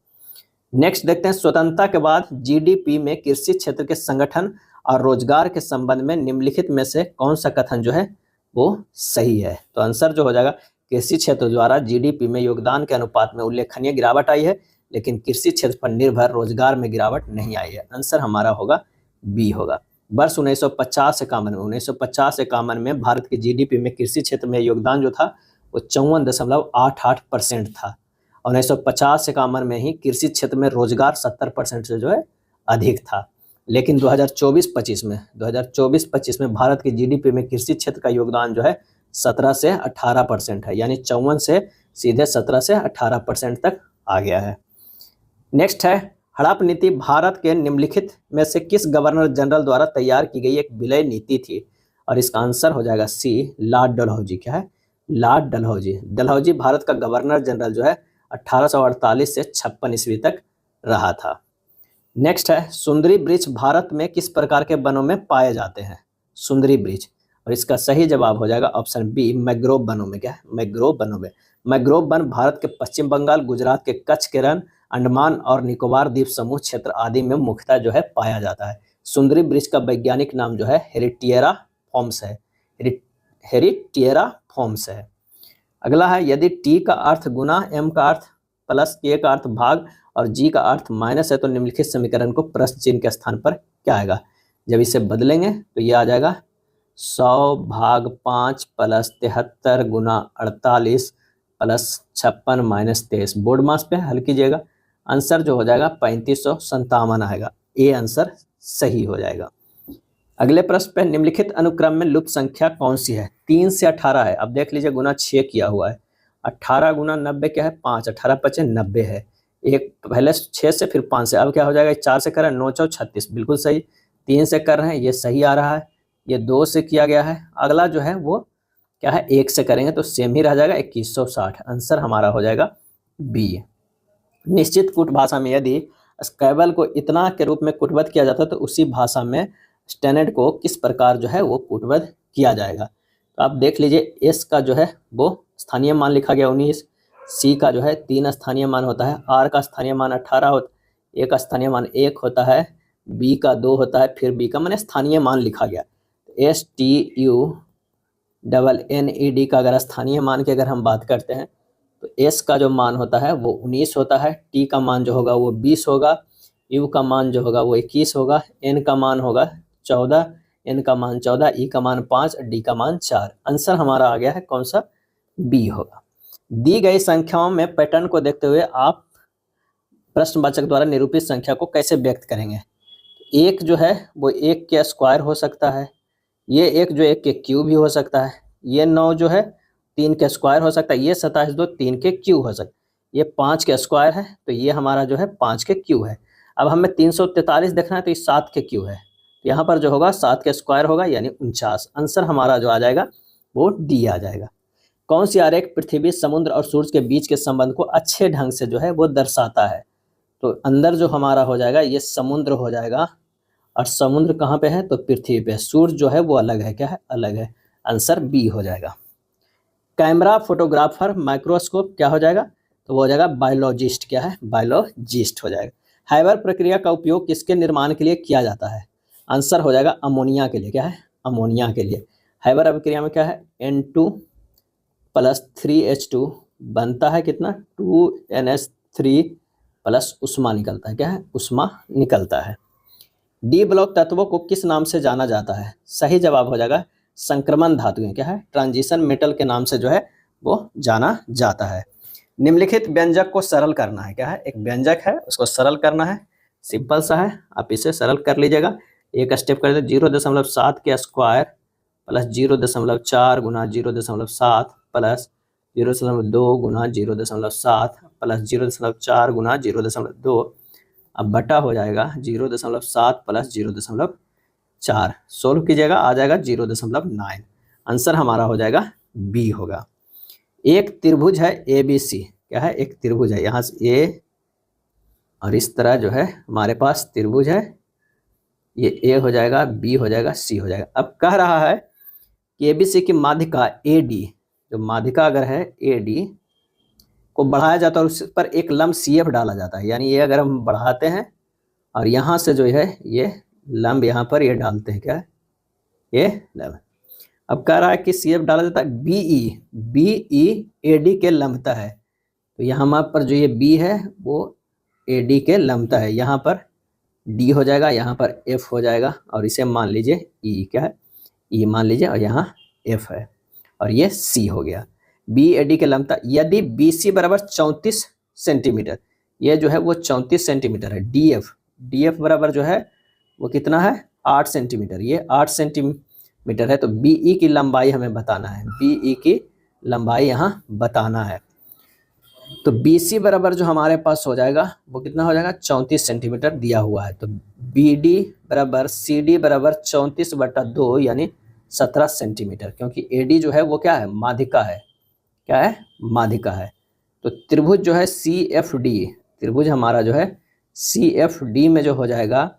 नेक्स्ट देखते हैं, स्वतंत्रता के बाद GDP में कृषि क्षेत्र के संगठन और रोजगार के संबंध में निम्नलिखित में से कौन सा कथन जो है वो सही है। तो आंसर जो हो जाएगा, कृषि क्षेत्र द्वारा GDP में योगदान के अनुपात में उल्लेखनीय गिरावट आई है, लेकिन कृषि क्षेत्र पर निर्भर रोजगार में गिरावट नहीं आई है। आंसर हमारा होगा बी होगा। वर्ष 1950-51 में भारत की GDP में कृषि क्षेत्र में योगदान जो था वो 54.88% था। 1950-51 में ही कृषि क्षेत्र में रोजगार 70% से जो है अधिक था। लेकिन 2024-25 में भारत की GDP में कृषि क्षेत्र का योगदान जो है 17 से 18% है, यानी 54 से सीधे 17 से 18% तक आ गया है। नेक्स्ट है, हड़प नीति भारत के निम्नलिखित में से किस गवर्नर जनरल द्वारा तैयार की गई एक विलय नीति थी, और इसका आंसर हो जाएगा सी, लॉर्ड डलहौजी। क्या है लॉर्ड डलहौजी भारत का गवर्नर जनरल जो है 1848 से 56 ईस्वी तक रहा था। नेक्स्ट है, सुंदरी वृक्ष भारत में किस प्रकार के वनों में पाए जाते हैं, सुंदरी वृक्ष, और इसका सही जवाब हो जाएगा ऑप्शन बी, मैग्रोव वनों में। क्या है मैग्रोव वनों में। मैग्रोव वन भारत के पश्चिम बंगाल, गुजरात के कच्छ के रण, अंडमान और निकोबार द्वीप समूह क्षेत्र आदि में मुख्यतः जो है पाया जाता है। सुंदरी वृक्ष का वैज्ञानिक नाम जो है हेरिटिएरा फॉर्म्स है, हेरिटिएरा फॉर्म्स है। अगला है यदि t का अर्थ गुना m का अर्थ प्लस k का अर्थ भाग और g का अर्थ माइनस है तो निम्नलिखित समीकरण को प्रश्न चिन्ह के स्थान पर क्या आएगा। जब इसे बदलेंगे तो ये आ जाएगा 100 भाग 5 प्लस 73 गुना 48 प्लस 56 माइनस 23। बोर्ड मास पे हल कीजिएगा, आंसर जो हो जाएगा 3557 आएगा। ए आंसर सही हो जाएगा। अगले प्रश्न पे निम्नलिखित अनुक्रम में लुप्त संख्या कौन सी है। 3 से 18 है, अब देख लीजिए गुना 6 किया हुआ है। 18 गुना 90 क्या है 5, 18 पचे 90 है। एक पहले 6 से फिर 5 से, अब क्या हो जाएगा 4 से कर रहे हैं 9 चौ 36, बिल्कुल सही। 3 से कर रहे हैं ये सही आ रहा है। ये 2 से किया गया है, अगला जो है वो क्या है 1 से करेंगे तो सेम ही रह जाएगा 2160। आंसर हमारा हो जाएगा बी। निश्चित कूट भाषा में यदि स्क्रेबल को इतना के रूप में कूटबद्ध किया जाता है तो उसी भाषा में स्टैंडर्ड को किस प्रकार जो है वो कूटबद्ध किया जाएगा। तो आप देख लीजिए एस का जो है वो स्थानीय मान लिखा गया 19, सी का जो है 3 स्थानीय मान होता है, आर का स्थानीय मान 18 होता, ए का स्थानीय मान 1 होता है, बी का 2 होता है, फिर बी का मैंने स्थानीय मान लिखा गया। STUNNED का अगर स्थानीय मान की अगर हम बात करते हैं तो एस का जो मान होता है वो 19 होता है, टी का मान जो होगा वो 20 होगा, यू का मान जो होगा वो 21 होगा, एन का मान होगा 14, एन का मान 14, ई का मान 5, डी का मान 4। आंसर हमारा आ गया है कौन सा, बी होगा। दी गई संख्याओं में पैटर्न को देखते हुए आप प्रश्नवाचक द्वारा निरूपित संख्या को कैसे व्यक्त करेंगे। एक जो है वो 1 के स्क्वायर हो सकता है, ये एक जो 1 के क्यूब भी हो सकता है, ये 9 जो है 3 के स्क्वायर हो सकता है, ये 27 जो 3 के क्यूब हो सकता है, ये 5 के स्क्वायर है तो ये हमारा जो है 5 के क्यूब है। अब हमें 343 देखना है तो ये 7 के क्यूब है, तो यहाँ पर जो होगा 7 के स्क्वायर होगा यानी 49। आंसर हमारा जो आ जाएगा वो डी आ जाएगा। कौन सी आरेख पृथ्वी समुद्र और सूरज के बीच के संबंध को अच्छे ढंग से जो है वो दर्शाता है। तो अंदर जो हमारा हो जाएगा ये समुद्र हो जाएगा, और समुद्र कहाँ पे है तो पृथ्वी पे, सूरज जो है वो अलग है, क्या है अलग है। आंसर बी हो जाएगा। कैमरा, फोटोग्राफर, माइक्रोस्कोप क्या हो जाएगा तो वो हो जाएगा बायोलॉजिस्ट, क्या है बायोलॉजिस्ट हो जाएगा। हाइबर प्रक्रिया का उपयोग किसके निर्माण के लिए किया जाता है। आंसर हो जाएगा अमोनिया के लिए, क्या है अमोनिया के लिए। हाइबर प्रक्रिया में क्या है N2 प्लस 3H2 बनता है कितना 2NH3 प्लस उष्मा निकलता है, क्या है उष्मा निकलता है। डी ब्लॉक तत्वों को किस नाम से जाना जाता है। सही जवाब हो जाएगा संक्रमण धातुएं, क्या है ट्रांजिशन मेटल के नाम से जो है वो जाना जाता है। निम्नलिखित व्यंजक को सरल करना है, क्या है एक व्यंजक है उसको सरल करना है, सिंपल सा है, आप इसे सरल कर लीजिएगा। एक स्टेप कर दे 0.7 के स्क्वायर प्लस 0.4 गुना 0.7 प्लस 0.2 गुना 0.7 प्लस 0.4 गुना 0.2, अब बटा हो जाएगा 0.7 प्लस 0.4, सोल्व कीजिएगा आ जाएगा 0.9। आंसर हमारा हो जाएगा बी होगा। एक त्रिभुज है ABC, क्या है एक त्रिभुज है, यहाँ से ए और इस तरह जो है हमारे पास त्रिभुज है, ये ए हो जाएगा, बी हो जाएगा, सी हो जाएगा। अब कह रहा है कि ABC की माध्यिका AD, जो माध्यिका अगर है AD को बढ़ाया जाता है और उस पर एक लंब CF डाला जाता है, यानी ये अगर हम बढ़ाते हैं और यहाँ से जो है ये लंब यहाँ पर ये डालते हैं, क्या है ये लंब। अब कह रहा है कि CF डाला जाता है BE AD के लंबता है, तो यहाँ पर जो ये B है वो AD के लंबता है, यहाँ पर D हो जाएगा, यहाँ पर F हो जाएगा और इसे मान लीजिए E, क्या है E मान लीजिए, और यहाँ F है और ये C हो गया। BAD के लंबता यदि BC बराबर 34 सेंटीमीटर, ये जो है वो 34 सेंटीमीटर है, DF बराबर जो है वो कितना है 8 सेंटीमीटर, ये 8 सेंटीमीटर है, तो BE की लंबाई हमें बताना है, BE की लंबाई यहाँ बताना है। तो BC बराबर जो हमारे पास हो जाएगा वो कितना हो जाएगा 34 सेंटीमीटर दिया हुआ है, तो BD बराबर CD बराबर 34/2 यानी 17 सेंटीमीटर, क्योंकि AD जो है वो क्या है माध्यिका है, क्या है माध्यिका है। तो त्रिभुज जो है CFD, त्रिभुज हमारा जो है CFD में जो हो जाएगा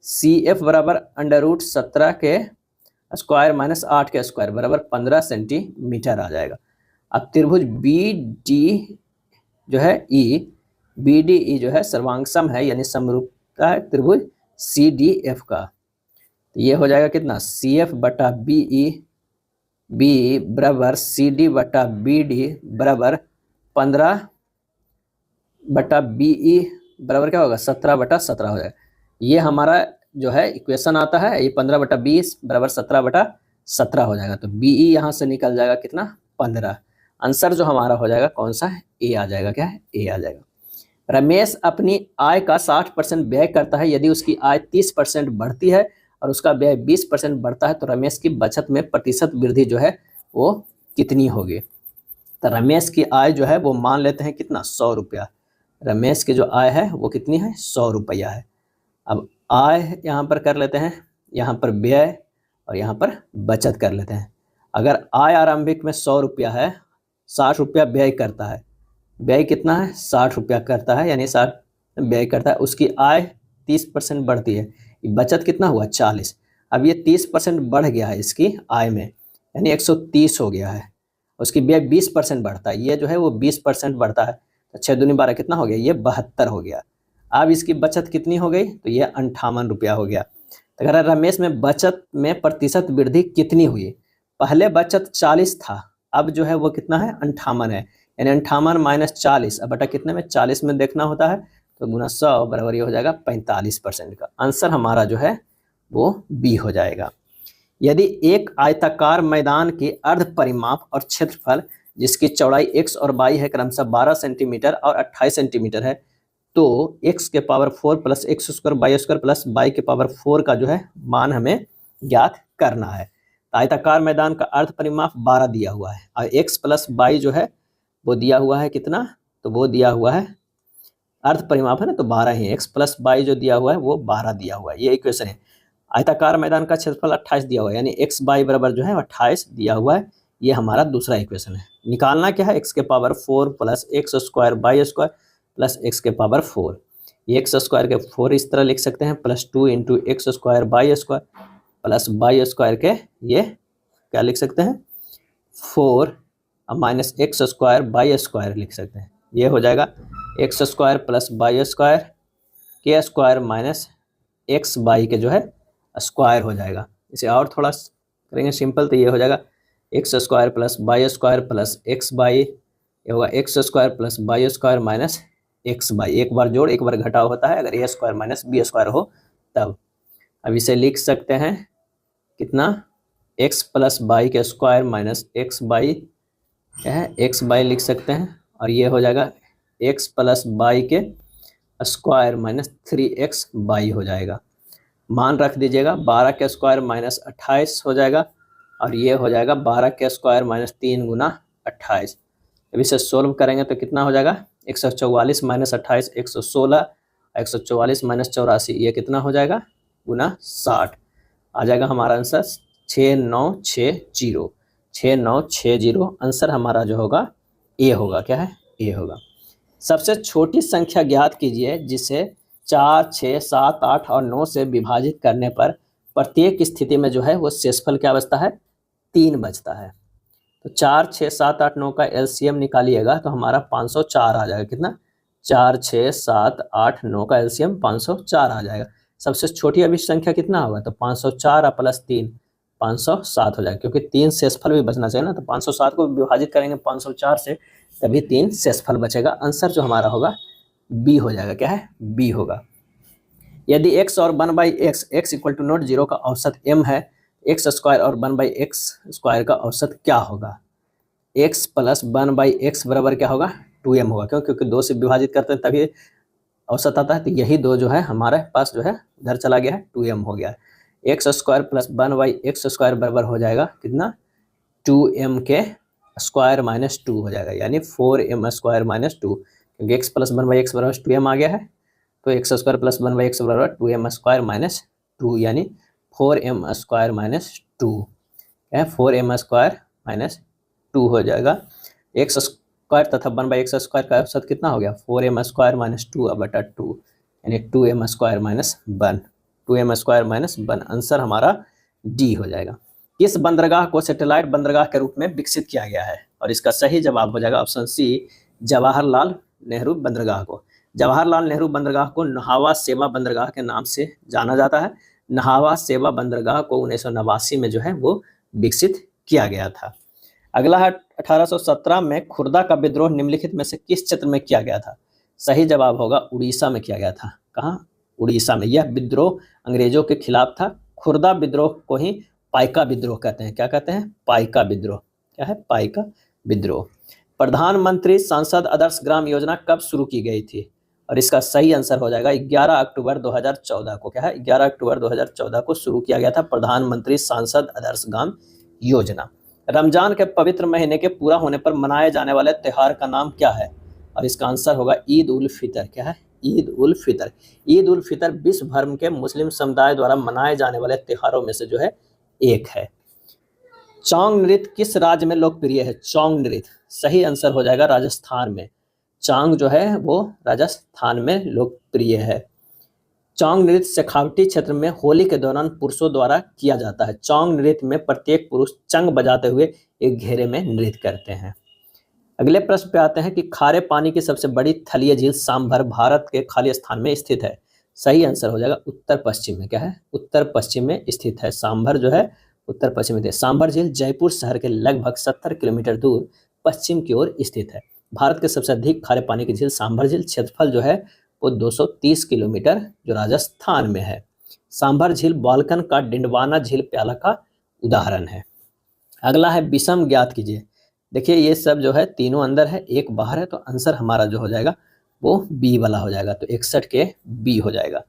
CF बराबर √17 के स्क्वायर माइनस 8 के स्क्वायर बराबर 15 सेंटीमीटर आ जाएगा। अब त्रिभुज BD जो है BDE जो है सर्वांगसम है यानी समरूपता है त्रिभुज CDF का, तो ये हो जाएगा कितना CF/BE बी बराबर सी डी बटा बी डी बराबर 15/BE बराबर क्या होगा 17/17 हो जाएगा। ये हमारा जो है इक्वेशन आता है, ये 15/20 बराबर 17/17 हो जाएगा। तो BE यहाँ से निकल जाएगा कितना 15। आंसर जो हमारा हो जाएगा कौन सा है, ए आ जाएगा। क्या है, ए आ जाएगा। रमेश अपनी आय का 60% व्यय करता है। यदि उसकी आय 30% बढ़ती है और उसका व्यय 20% बढ़ता है तो रमेश की बचत में प्रतिशत वृद्धि जो है वो कितनी होगी। तो रमेश की आय जो है वो मान लेते हैं कितना 100 रुपया। रमेश की जो आय है वो कितनी है 100 रुपया है। अब आय यहाँ पर कर लेते हैं, यहाँ पर व्यय और यहाँ पर बचत कर लेते हैं। अगर आय आरंभिक में 100 रुपया है, 60 रुपया व्यय करता है, व्यय कितना है 60 रुपया करता है, यानी 60 व्यय करता है, उसकी आय 30% बढ़ती है, बचत कितना हुआ 40। अब ये 30% बढ़ गया है इसकी आय में, यानी 130 हो गया है। उसकी व्यय 20% बढ़ता है, ये जो है वो 20% बढ़ता है, तो 6 दूनी 12 कितना हो गया, ये 72 हो गया। अब इसकी बचत कितनी हो गई, तो ये 58 रुपया हो गया। तो अगर रमेश में बचत में प्रतिशत वृद्धि कितनी हुई, पहले बचत 40 था, अब जो है वो कितना है 58 है, यानी 58 माइनस 40, अब बटा कितने में 40 में देखना होता है, तो गुना 100 बराबर ये हो जाएगा 45% का। आंसर हमारा जो है वो बी हो जाएगा। यदि एक आयताकार मैदान के अर्ध परिमाप और क्षेत्रफल जिसकी चौड़ाई x और y है क्रमशः 12 सेंटीमीटर और 28 सेंटीमीटर है, तो x के power 4 plus x square y square plus y के पावर 4 का जो है मान हमें ज्ञात करना है। आयताकार मैदान का अर्ध परिमाप 12 दिया हुआ है और x प्लस y जो है वो दिया हुआ है कितना, तो वो दिया हुआ है अर्ध परिमाप है ना, तो 12 ही, x प्लस y जो दिया हुआ है वो 12 दिया हुआ है, ये इक्वेशन है। आयताकार मैदान का क्षेत्रफल 28 दिया हुआ है, यानी x y बराबर जो है 28 दिया हुआ है, ये हमारा दूसरा इक्वेशन है। निकालना क्या है, x के power 4 plus x square y square plus x के पावर 4, ये एक्स स्क्वायर के 4 इस तरह लिख सकते हैं, plus 2 into x square y square plus y square के ये क्या लिख सकते हैं 4 minus x square y square लिख सकते हैं, ये हो जाएगा x square plus y square के स्क्वायर माइनस एक्स वाई के जो है स्क्वायर हो जाएगा। इसे और थोड़ा करेंगे सिंपल, तो ये हो जाएगा x square plus y square plus x y, ये होगा x square plus y square minus x y, एक बार जोड़ एक बार घटाव होता है अगर a square minus b square हो तब। अब इसे लिख सकते हैं कितना, एक्स प्लस वाई के स्क्वायर माइनस एक्स वाई, क्या है एक्स वाई लिख सकते हैं, और ये हो जाएगा एक्स प्लस वाई के स्क्वायर माइनस 3x वाई हो जाएगा। मान रख दीजिएगा 12 के स्क्वायर माइनस 28 हो जाएगा, और ये हो जाएगा 12 के स्क्वायर माइनस 3 गुना 28। अब इसे सोल्व करेंगे तो कितना हो जाएगा 144 माइनस 28 116, 144 माइनस 84 ये कितना हो जाएगा गुना 60, आ जाएगा हमारा आंसर 6960, 6960 आंसर हमारा जो होगा ए होगा। क्या है, ए होगा। सबसे छोटी संख्या ज्ञात कीजिए जिसे 4, 6, 7, 8 और 9 से विभाजित करने पर प्रत्येक स्थिति में जो है वो शेषफल क्या बचता है 3 बचता है। तो 4, 6, 7, 8, 9 का एलसीएम निकालिएगा तो हमारा 504 आ जाएगा। कितना, 4, 6, 7, 8, 9 का एलसीएम 504 आ जाएगा। सबसे छोटी अभी संख्या कितना होगा, तो 504 प्लस 3 507 हो जाएगा, क्योंकि 3 शेषफल भी बचना चाहिए ना, तो 507 को विभाजित करेंगे 504 से तभी 3 शेषफल बचेगा। आंसर जो हमारा होगा बी हो जाएगा। क्या है, बी होगा। यदि x और 1/x x equal to note 0 का औसत m है, एक्स स्क्वायर और 1/x स्क्वायर का औसत क्या होगा। x प्लस 1/x बराबर क्या होगा 2m होगा, क्यों, क्योंकि 2 से विभाजित करते हैं तभी औसत आता है, तो यही 2 जो है हमारे पास जो है इधर चला गया है 2m हो गया है। X square plus 1/x square बराबर हो जाएगा कितना 2m के स्क्वायर माइनस 2 हो जाएगा, यानी 4m स्क्वायर माइनस 2, क्योंकि x प्लस 1/x बराबर 2m आ गया है, तो एक्स स्क्वायर प्लस 1/x बराबर 2m स्क्वायर माइनस 2, यानी 4m स्क्वायर माइनस 2 है, 4m स्क्वायर माइनस 2 हो जाएगा। एक्स स्क्वायर तथा 1/x स्क्वायर का औसत कितना हो गया 4m स्क्वायर माइनस 2 बटा 2, यानी 2m square minus 1, 2m square minus 1, answer हमारा डी हो जाएगा। किस बंदरगाह को सैटेलाइट बंदरगाह के रूप में विकसित किया गया है, और इसका सही जवाब हो जाएगा ऑप्शन सी जवाहरलाल नेहरू बंदरगाह को। जवाहरलाल नेहरू बंदरगाह को नहावा सेवा बंदरगाह के नाम से जाना जाता है। नहावा सेवा बंदरगाह को 1989 में जो है वो विकसित किया गया था। अगला है 1817 में खुर्दा का विद्रोह निम्नलिखित में से किस क्षेत्र में किया गया था? सही जवाब होगा उड़ीसा में किया गया था। कहाँ? उड़ीसा में। यह विद्रोह अंग्रेजों के खिलाफ था। खुर्दा विद्रोह को ही पाइका विद्रोह कहते हैं। क्या कहते हैं? पाइका विद्रोह। क्या है? पाइका विद्रोह। प्रधानमंत्री सांसद आदर्श ग्राम योजना कब शुरू की गई थी? और इसका सही आंसर हो जाएगा 11 अक्टूबर 2014 को। क्या है? 11 अक्टूबर 2014 को शुरू किया गया था प्रधानमंत्री सांसद आदर्श ग्राम योजना। रमजान के पवित्र महीने के पूरा होने पर मनाए जाने वाले त्योहार का नाम क्या है? और इसका आंसर होगा ईद उल फितर। क्या है? ईद उल फितर। ईद उल फितर विश्व भर के मुस्लिम समुदाय द्वारा मनाए जाने वाले त्योहारों में से जो है एक है। चौंग नृत्य किस राज्य में लोकप्रिय है? चौंग नृत्य सही आंसर हो जाएगा राजस्थान में। चौंग जो है वो राजस्थान में लोकप्रिय है। चौंग नृत्य शेखावटी क्षेत्र में होली के दौरान पुरुषों द्वारा किया जाता है। चौंग नृत्य में प्रत्येक पुरुष चंग बजाते हुए एक घेरे में नृत्य करते हैं। अगले प्रश्न पे आते हैं कि खारे पानी की सबसे बड़ी थलीय झील सांभर भारत के खाली स्थान में स्थित है। सही आंसर हो जाएगा उत्तर पश्चिम में। क्या है? उत्तर पश्चिम में स्थित है। सांभर जो है उत्तर पश्चिम में। सांभर झील जयपुर शहर के लगभग 70 किलोमीटर दूर पश्चिम की ओर स्थित है। भारत के सबसे अधिक खारे पानी की झील सांभर झील, क्षेत्रफल जो है वो 230 किलोमीटर जो राजस्थान में है। सांभर झील बाल्कन का डिंडवाना झील प्याला का उदाहरण है। अगला है विषम ज्ञात कीजिए। देखिए ये सब जो है तीनों अंदर है, एक बाहर है, तो आंसर हमारा जो हो जाएगा वो बी वाला हो जाएगा। तो 61 के बी हो जाएगा।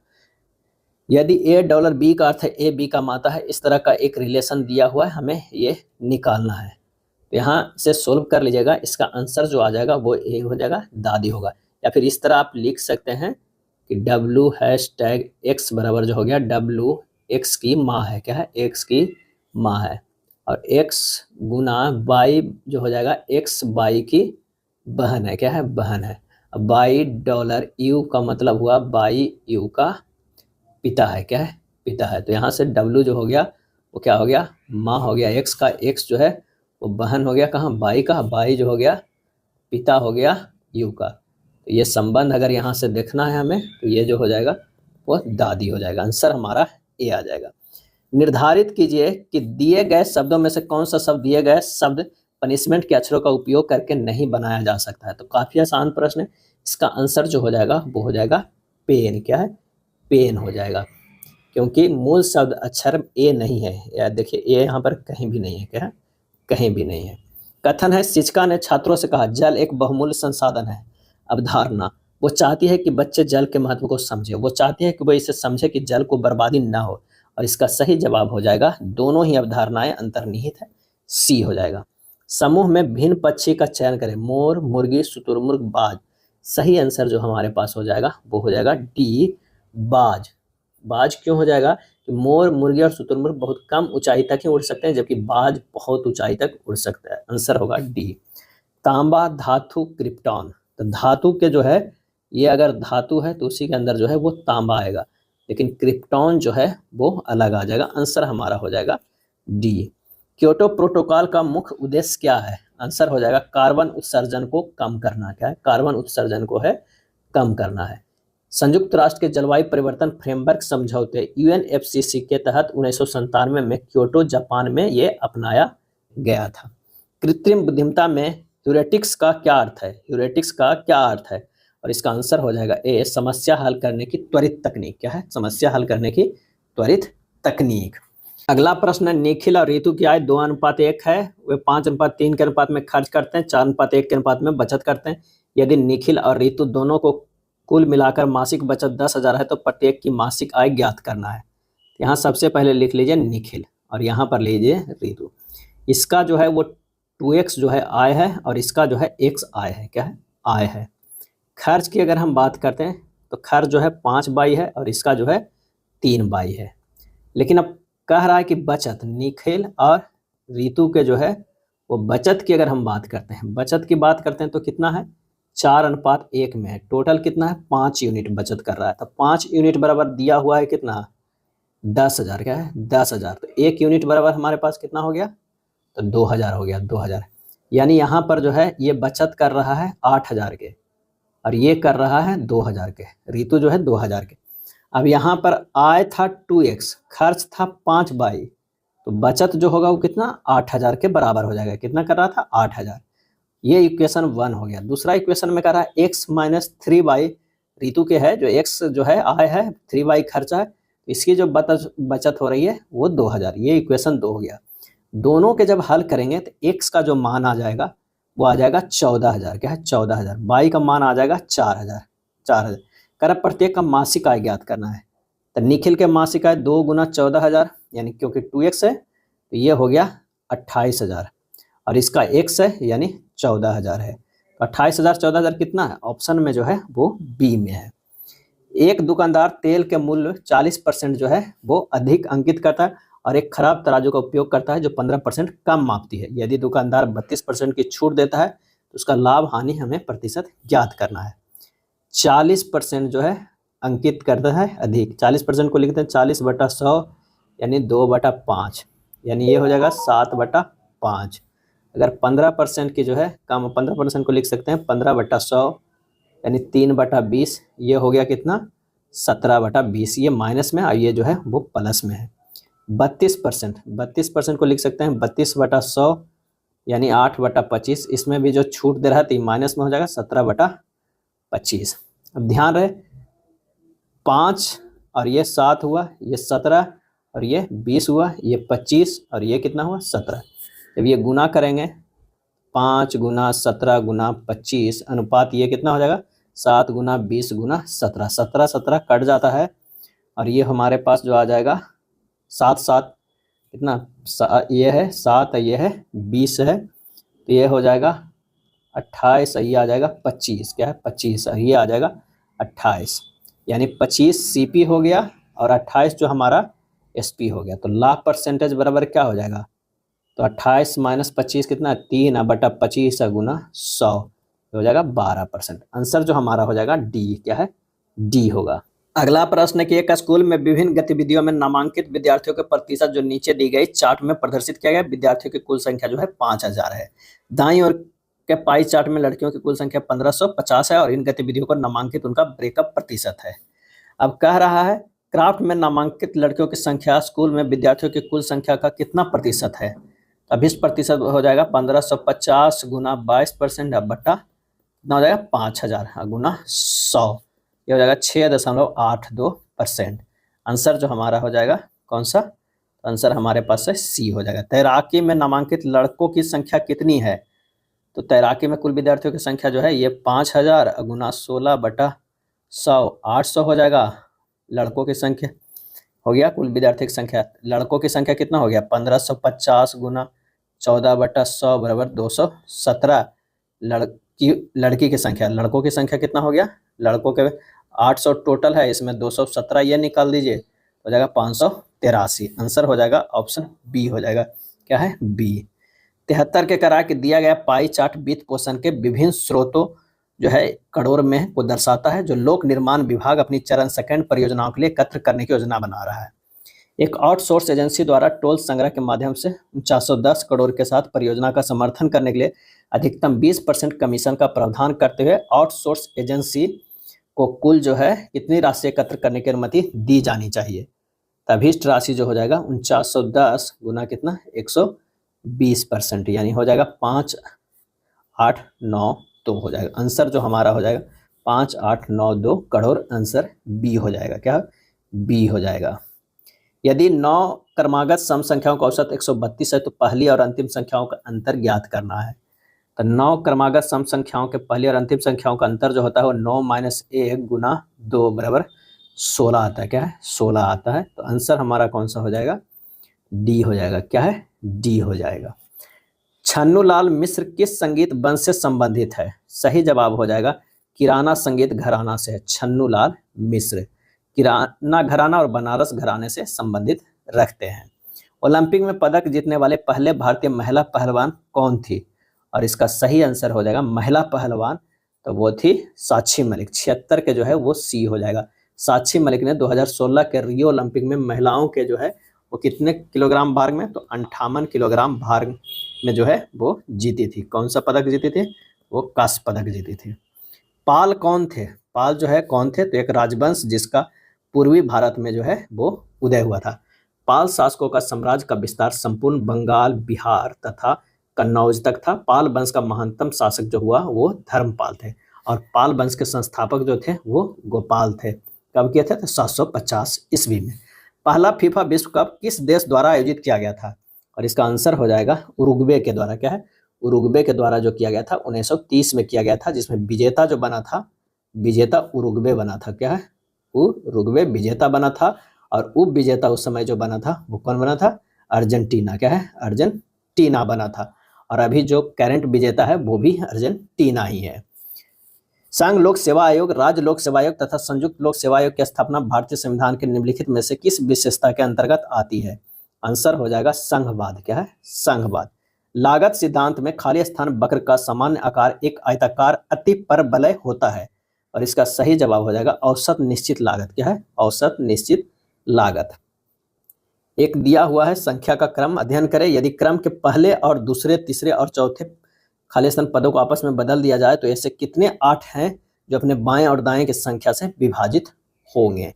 यदि $A का अर्थ है ए बी का माता है, इस तरह का एक रिलेशन दिया हुआ है, हमें ये निकालना है। तो यहाँ से सोल्व कर लीजिएगा। इसका आंसर जो आ जाएगा वो ए हो जाएगा, दादी होगा। या फिर इस तरह आप लिख सकते हैं कि W#X बराबर जो हो गया W X की माँ है। क्या है? X की माँ है। और X गुना Y जो हो जाएगा X Y की बहन है। क्या है? बहन है। अब $U का मतलब हुआ U का पिता है। क्या है? पिता है। तो यहाँ से W जो हो गया वो क्या हो गया? माँ हो गया। X का X जो है वो बहन हो गया। कहाँ? Y का Y जो हो गया पिता हो गया U का। तो ये संबंध अगर यहाँ से देखना है हमें, तो ये जो हो जाएगा वो दादी हो जाएगा। आंसर हमारा ए आ जाएगा। निर्धारित कीजिए कि दिए गए शब्दों में से कौन सा शब्द दिए गए शब्द पनिशमेंट के अक्षरों का उपयोग करके नहीं बनाया जा सकता है। तो काफी आसान प्रश्न है। इसका आंसर जो हो जाएगा वो हो जाएगा पेन। क्या है? पेन हो जाएगा, क्योंकि मूल शब्द अक्षर ए नहीं है। या देखिए ए यहाँ पर कहीं भी नहीं है। क्या है? कहीं भी नहीं है। कथन है शिक्षिका ने छात्रों से कहा जल एक बहुमूल्य संसाधन है। अवधारणा, वो चाहती है कि बच्चे जल के महत्व को समझे। वो चाहती है कि वो इसे समझे कि जल को बर्बादी ना हो। और इसका सही जवाब हो जाएगा, दोनों ही अवधारणाएं अंतर्निहित है, सी हो जाएगा। समूह में भिन्न पक्षी का चयन करें। मोर, मुर्गी, शुतुरमुर्ग, बाज। सही आंसर जो हमारे पास हो जाएगा वो हो जाएगा डी, बाज। बाज क्यों हो जाएगा? कि मोर, मुर्गी और शुतुरमुर्ग बहुत कम ऊंचाई तक ही उड़ सकते हैं, जबकि बाज बहुत ऊंचाई तक उड़ सकता है। आंसर होगा डी। तांबा, धातु, क्रिप्टॉन। तो धातु के जो है ये अगर धातु है तो उसी के अंदर जो है वो तांबा आएगा, लेकिन क्रिप्टॉन जो है वो अलग आ जाएगा। आंसर हमारा हो जाएगा डी। क्योटो प्रोटोकॉल का मुख्य उद्देश्य क्या है? आंसर हो जाएगा कार्बन उत्सर्जन को कम करना। क्या है? कार्बन उत्सर्जन को है कम करना है। संयुक्त राष्ट्र के जलवायु परिवर्तन फ्रेमवर्क समझौते UNFCCC के तहत 1997 में क्योटो जापान में ये अपनाया गया था। कृत्रिम बुद्धिमत्ता में ह्यूरिस्टिक्स का क्या अर्थ है? ह्यूरिस्टिक्स का क्या अर्थ है? और इसका आंसर हो जाएगा ए, समस्या हल करने की त्वरित तकनीक। क्या है? समस्या हल करने की त्वरित तकनीक। अगला प्रश्न है निखिल और रितु की आय 2:1 है। वे 5:3 के अनुपात में खर्च करते हैं, 4:1 के अनुपात में बचत करते हैं। यदि निखिल और रितु दोनों को कुल मिलाकर मासिक बचत 10,000 है तो प्रत्येक की मासिक आय ज्ञात करना है। यहाँ सबसे पहले लिख लीजिए निखिल और यहाँ पर लीजिए रितु। इसका जो है वो 2x जो है आय है और इसका जो है x आय है। क्या है? आय है। खर्च की अगर हम बात करते हैं तो खर्च जो है 5/2 है और इसका जो है 3/2 है। लेकिन अब कह रहा है कि बचत, निखिल और रितु के जो है वो बचत की अगर हम बात करते हैं, बचत की बात करते हैं तो कितना है? 4:1 में है। टोटल कितना है? 5 यूनिट बचत कर रहा है। तो 5 यूनिट बराबर दिया हुआ है कितना? 10,000। क्या है? 10,000। तो 1 यूनिट बराबर हमारे पास कितना हो गया? तो 2,000 हो गया। 2,000 यानी यहाँ पर जो है ये बचत कर रहा है 8,000 के और ये कर रहा है 2,000 के। रितु जो है 2,000 के। अब यहाँ पर आय था 2x, खर्च था 5/2, तो बचत जो होगा वो कितना 8,000 के बराबर हो जाएगा। कितना कर रहा था 8,000। ये इक्वेशन 1 हो गया। दूसरा इक्वेशन में कर रहा है x माइनस 3y ऋतु के है, जो x जो है आय है, 3y खर्चा है, इसकी जो बचत हो रही है वो 2,000। ये इक्वेशन 2 हो गया। दोनों के जब हल करेंगे तो x का जो मान आ जाएगा वो आ जाएगा 14,000। क्या है 14,000। y का मान आ जाएगा 4,000। कर प्रत्येक का मासिक आय ज्ञात करना है। तो निखिल के मासिक आय 2 गुना 14,000 यानी क्योंकि 2x है तो ये हो गया 28,000 और इसका x है यानी 14,000 है। तो 28,000 14,000 कितना है, ऑप्शन में जो है वो बी में है। एक दुकानदार तेल के मूल्य 40% जो है वो अधिक अंकित करता है और एक खराब तराजू का उपयोग करता है जो 15% कम मापती है। यदि दुकानदार 32% की छूट देता है तो उसका लाभ हानि हमें प्रतिशत ज्ञात करना है। 40% जो है अंकित करता है अधिक, 40% को लिखते हैं 40/100 यानी 2/5 यानी ये हो जाएगा 7/5। अगर 15% की जो है कम, 15% को लिख सकते हैं 15/100 यानी 3/20, ये हो गया कितना 17/20। ये माइनस में और ये जो है वो प्लस में है। 32% को लिख सकते हैं 32/100 यानी 8/25, इसमें भी जो छूट दे रहा था माइनस में हो जाएगा 17/25। अब ध्यान रहे 5 और ये 7 हुआ, ये 17 और ये 20 हुआ, ये 25 और ये कितना हुआ 17। जब ये गुना करेंगे 5 गुना 17 गुना 25 अनुपात ये कितना हो जाएगा 7 गुना 20 गुना 17। 17 कट जाता है और ये हमारे पास जो आ जाएगा 7 कितना ये है 7 ये है 20 है तो ये हो जाएगा 28, ये आ जाएगा 25। क्या है 25 और ये आ जाएगा 28 यानी 25 CP हो गया और 28 जो हमारा SP हो गया। तो लाभ परसेंटेज बराबर क्या हो जाएगा, तो 28 माइनस 25 कितना 3/25 गुना 100 हो जाएगा 12%। आंसर जो हमारा हो जाएगा डी। क्या है डी होगा। अगला प्रश्न कि एक स्कूल में विभिन्न गतिविधियों में नामांकित विद्यार्थियों के प्रतिशत जो नीचे दी गई चार्ट में प्रदर्शित किया गया। विद्यार्थियों की कुल संख्या जो है 5,000 है। दाईं ओर के पाई चार्ट में लड़कियों की कुल संख्या 1550 है और इन गतिविधियों को नामांकित उनका ब्रेकअप प्रतिशत है। अब कह रहा है क्राफ्ट में नामांकित लड़कियों की संख्या स्कूल में विद्यार्थियों की कुल संख्या का कितना प्रतिशत है। अब 20% हो जाएगा 1550 गुना 22% बट्टा कितना हो जाएगा 5,000 गुना 100, ये हो जाएगा 6.82%। आंसर जो हमारा हो जाएगा कौन सा, आंसर हमारे पास है सी हो जाएगा। तैराकी में नामांकित लड़कों की संख्या कितनी है, तो तैराकी में कुल विद्यार्थियों की संख्या जो है ये 5,000 गुना 16/100 800 हो जाएगा। लड़कों की संख्या हो गया कुल विद्यार्थी की संख्या, लड़कों की संख्या कितना हो गया 1550 गुना 14/100 बराबर 217। लड़की की संख्या, लड़कों की संख्या कितना हो गया, लड़कों के 800 टोटल है, इसमें 217 ये निकाल दीजिए हो जाएगा 583। आंसर हो जाएगा ऑप्शन बी हो जाएगा। क्या है बी। 73 के करा के दिया गया पाई चार्ट वित्त पोषण के विभिन्न स्रोतों जो है करोड़ में को दर्शाता है जो लोक निर्माण विभाग अपनी चरण सेकंड परियोजनाओं के लिए एकत्र करने की योजना बना रहा है। एक आउटसोर्स एजेंसी द्वारा टोल संग्रह के माध्यम से 410 करोड़ के साथ परियोजना का समर्थन करने के लिए अधिकतम 20% कमीशन का प्रावधान करते हुए आउटसोर्स एजेंसी को कुल जो है कितनी राशि एकत्र करने की अनुमति दी जानी चाहिए। तभी राशि जो हो जाएगा 4910 गुना कितना 120% यानी हो जाएगा 5892 हो जाएगा। आंसर जो हमारा हो जाएगा 5892 करोड़। आंसर बी हो जाएगा। क्या बी हो जाएगा। यदि 9 क्रमागत सम संख्याओं का औसत 132 है तो पहली और अंतिम संख्याओं का अंतर ज्ञात करना है। तो 9 क्रमागत सम संख्याओं के पहली और अंतिम संख्याओं का अंतर जो होता है वो 9 माइनस 1 गुना 2 बराबर 16 आता है। क्या है 16 आता है। तो आंसर हमारा कौन सा हो जाएगा, डी हो जाएगा। क्या है डी हो जाएगा। छन्नूलाल मिश्र किस संगीत वंश से संबंधित है। सही जवाब हो जाएगा किराना संगीत घराना से है। छन्नूलाल मिश्र किराना घराना और बनारस घराने से संबंधित रखते हैं। ओलंपिक में पदक जीतने वाले पहले भारतीय महिला पहलवान कौन थी, और इसका सही आंसर हो जाएगा महिला पहलवान तो वो थी साक्षी मलिक। 76 के जो है वो सी हो जाएगा। साक्षी मलिक ने 2016 के रियो ओलंपिक में महिलाओं के जो है वो कितने किलोग्राम भार में, तो 58 किलोग्राम भार में जो है वो जीती थी। कौन सा पदक जीती थी, वो कांस्य पदक जीती थी। पाल कौन थे, पाल जो है कौन थे, तो एक राजवंश जिसका पूर्वी भारत में जो है वो उदय हुआ था। पाल शासकों का साम्राज्य का विस्तार संपूर्ण बंगाल, बिहार तथा कन्नौज तक था। पाल वंश का महानतम शासक जो हुआ वो धर्मपाल थे और पाल वंश के संस्थापक जो थे वो गोपाल थे। कब किए थे? तो 750 ईस्वी में। पहला फीफा विश्व कप किस देश द्वारा आयोजित किया गया था? और इसका आंसर हो जाएगा उरुग्वे के द्वारा। क्या है? उरुग्वे के द्वारा जो किया गया था 1930 में किया गया था, जिसमें विजेता जो बना था, विजेता उरुग्वे बना था। क्या है? उरुग्वे विजेता बना था और उप विजेता उस समय जो बना था वो कौन बना था? अर्जेंटीना। क्या है? अर्जेंटीना बना था। और अभी जो करंट विजेता है वो भी अर्जेंटीना ही है। संघ लोक सेवा आयोग, राज्य लोक सेवा आयोग तथा संयुक्त लोक सेवा आयोग की स्थापना भारतीय संविधान के निम्नलिखित में से किस विशेषता के अंतर्गत आती है? आंसर हो जाएगा संघवाद। क्या है? संघवाद। लागत सिद्धांत में खाली स्थान वक्र का सामान्य आकार एक आयताकार अति परवलय होता है और इसका सही जवाब हो जाएगा औसत निश्चित लागत। क्या है? औसत निश्चित लागत। एक दिया हुआ है संख्या का क्रम अध्ययन करें। यदि क्रम के पहले और दूसरे, तीसरे और चौथे खाली स्थान पदों को आपस में बदल दिया जाए तो ऐसे कितने 8 हैं जो अपने बाएं और दाएं की संख्या से विभाजित होंगे?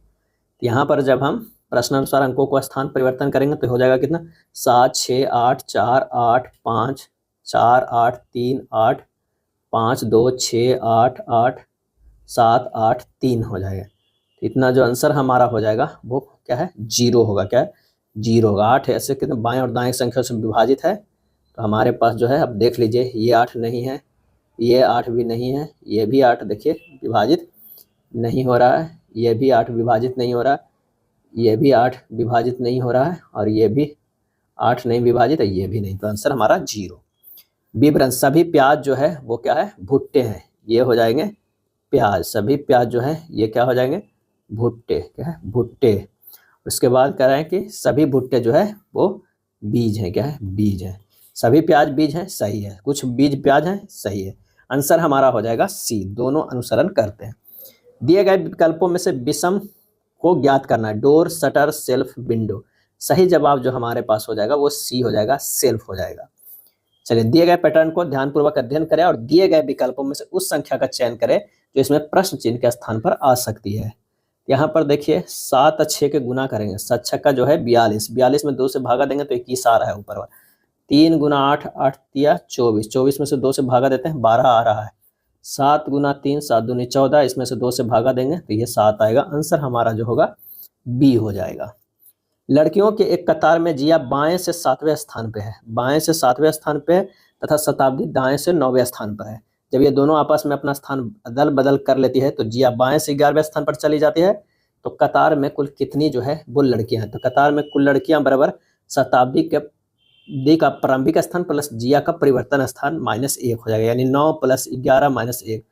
यहाँ पर जब हम प्रश्नानुसार अंकों को स्थान परिवर्तन करेंगे तो हो जाएगा कितना? 7, 6, 8, 4, 8, 5, 4, 8, 3, 8, 5, 2, 6, 8, 8, 7, 8, 3 हो जाएगा। इतना जो आंसर हमारा हो जाएगा वो क्या है? 0 होगा। क्या है? 0 होगा। 8 ऐसे कितने बाएं और दाएं संख्या से विभाजित है तो हमारे पास जो है, अब देख लीजिए, ये 8 नहीं है, ये 8 भी नहीं है, ये भी 8 देखिए विभाजित नहीं हो रहा है, ये भी 8 विभाजित नहीं हो रहा है, ये भी 8 विभाजित नहीं हो रहा है और ये भी 8 नहीं विभाजित है, ये भी नहीं। तो आंसर हमारा 0। विवरण, सभी प्याज जो है वो क्या है? भुट्टे हैं। ये हो जाएंगे प्याज। सभी प्याज जो है ये क्या हो जाएंगे? भुट्टे। क्या है? भुट्टे। उसके बाद कह रहे हैं कि सभी भुट्टे जो है वो बीज हैं। क्या है? बीज है। सभी प्याज बीज हैं, सही है। कुछ बीज प्याज हैं, सही है। आंसर हमारा हो जाएगा सी। दोनों अनुसरण करते हैं। दिए गए विकल्पों में से विषम को ज्ञात करना है। Door, shutter, self, window. सही जवाब जो हमारे पास हो जाएगा वो सी हो जाएगा, सेल्फ हो जाएगा। चलिए, दिए गए पैटर्न को ध्यानपूर्वक अध्ययन करें और दिए गए विकल्पों में से उस संख्या का चयन करें जो इसमें प्रश्न चिन्ह के स्थान पर आ सकती है। यहाँ पर देखिए 7 और 6 के गुना करेंगे। 7 छक्का जो है 42, 42 में 2 से भागा देंगे तो 21 आ रहा है ऊपर वाला। 3 गुना 8, 8 दिया 24, 24 में से 2 से भागा देते हैं 12 आ रहा है। 7 गुना 3, 7 दूनी 14, इसमें से 2 से भागा देंगे तो ये 7 आएगा। आंसर हमारा जो होगा बी हो जाएगा। लड़कियों के एक कतार में जिया बाएं से 7वें स्थान पे है, बाएं से 7वें स्थान पे है तथा शताब्दी दाएं से 9वें स्थान पर है। जब ये दोनों आपस में अपना स्थान अदल बदल कर लेती है तो जिया बाएं से 11वें स्थान पर चली जाती है। तो कतार में कुल कितनी जो है वो लड़कियां हैं? तो कतार में कुल लड़कियां बराबर शताब्दी के दी का प्रारंभिक स्थान प्लस जिया का परिवर्तन स्थान -1 हो जाएगा, यानी 9 + 11 - 1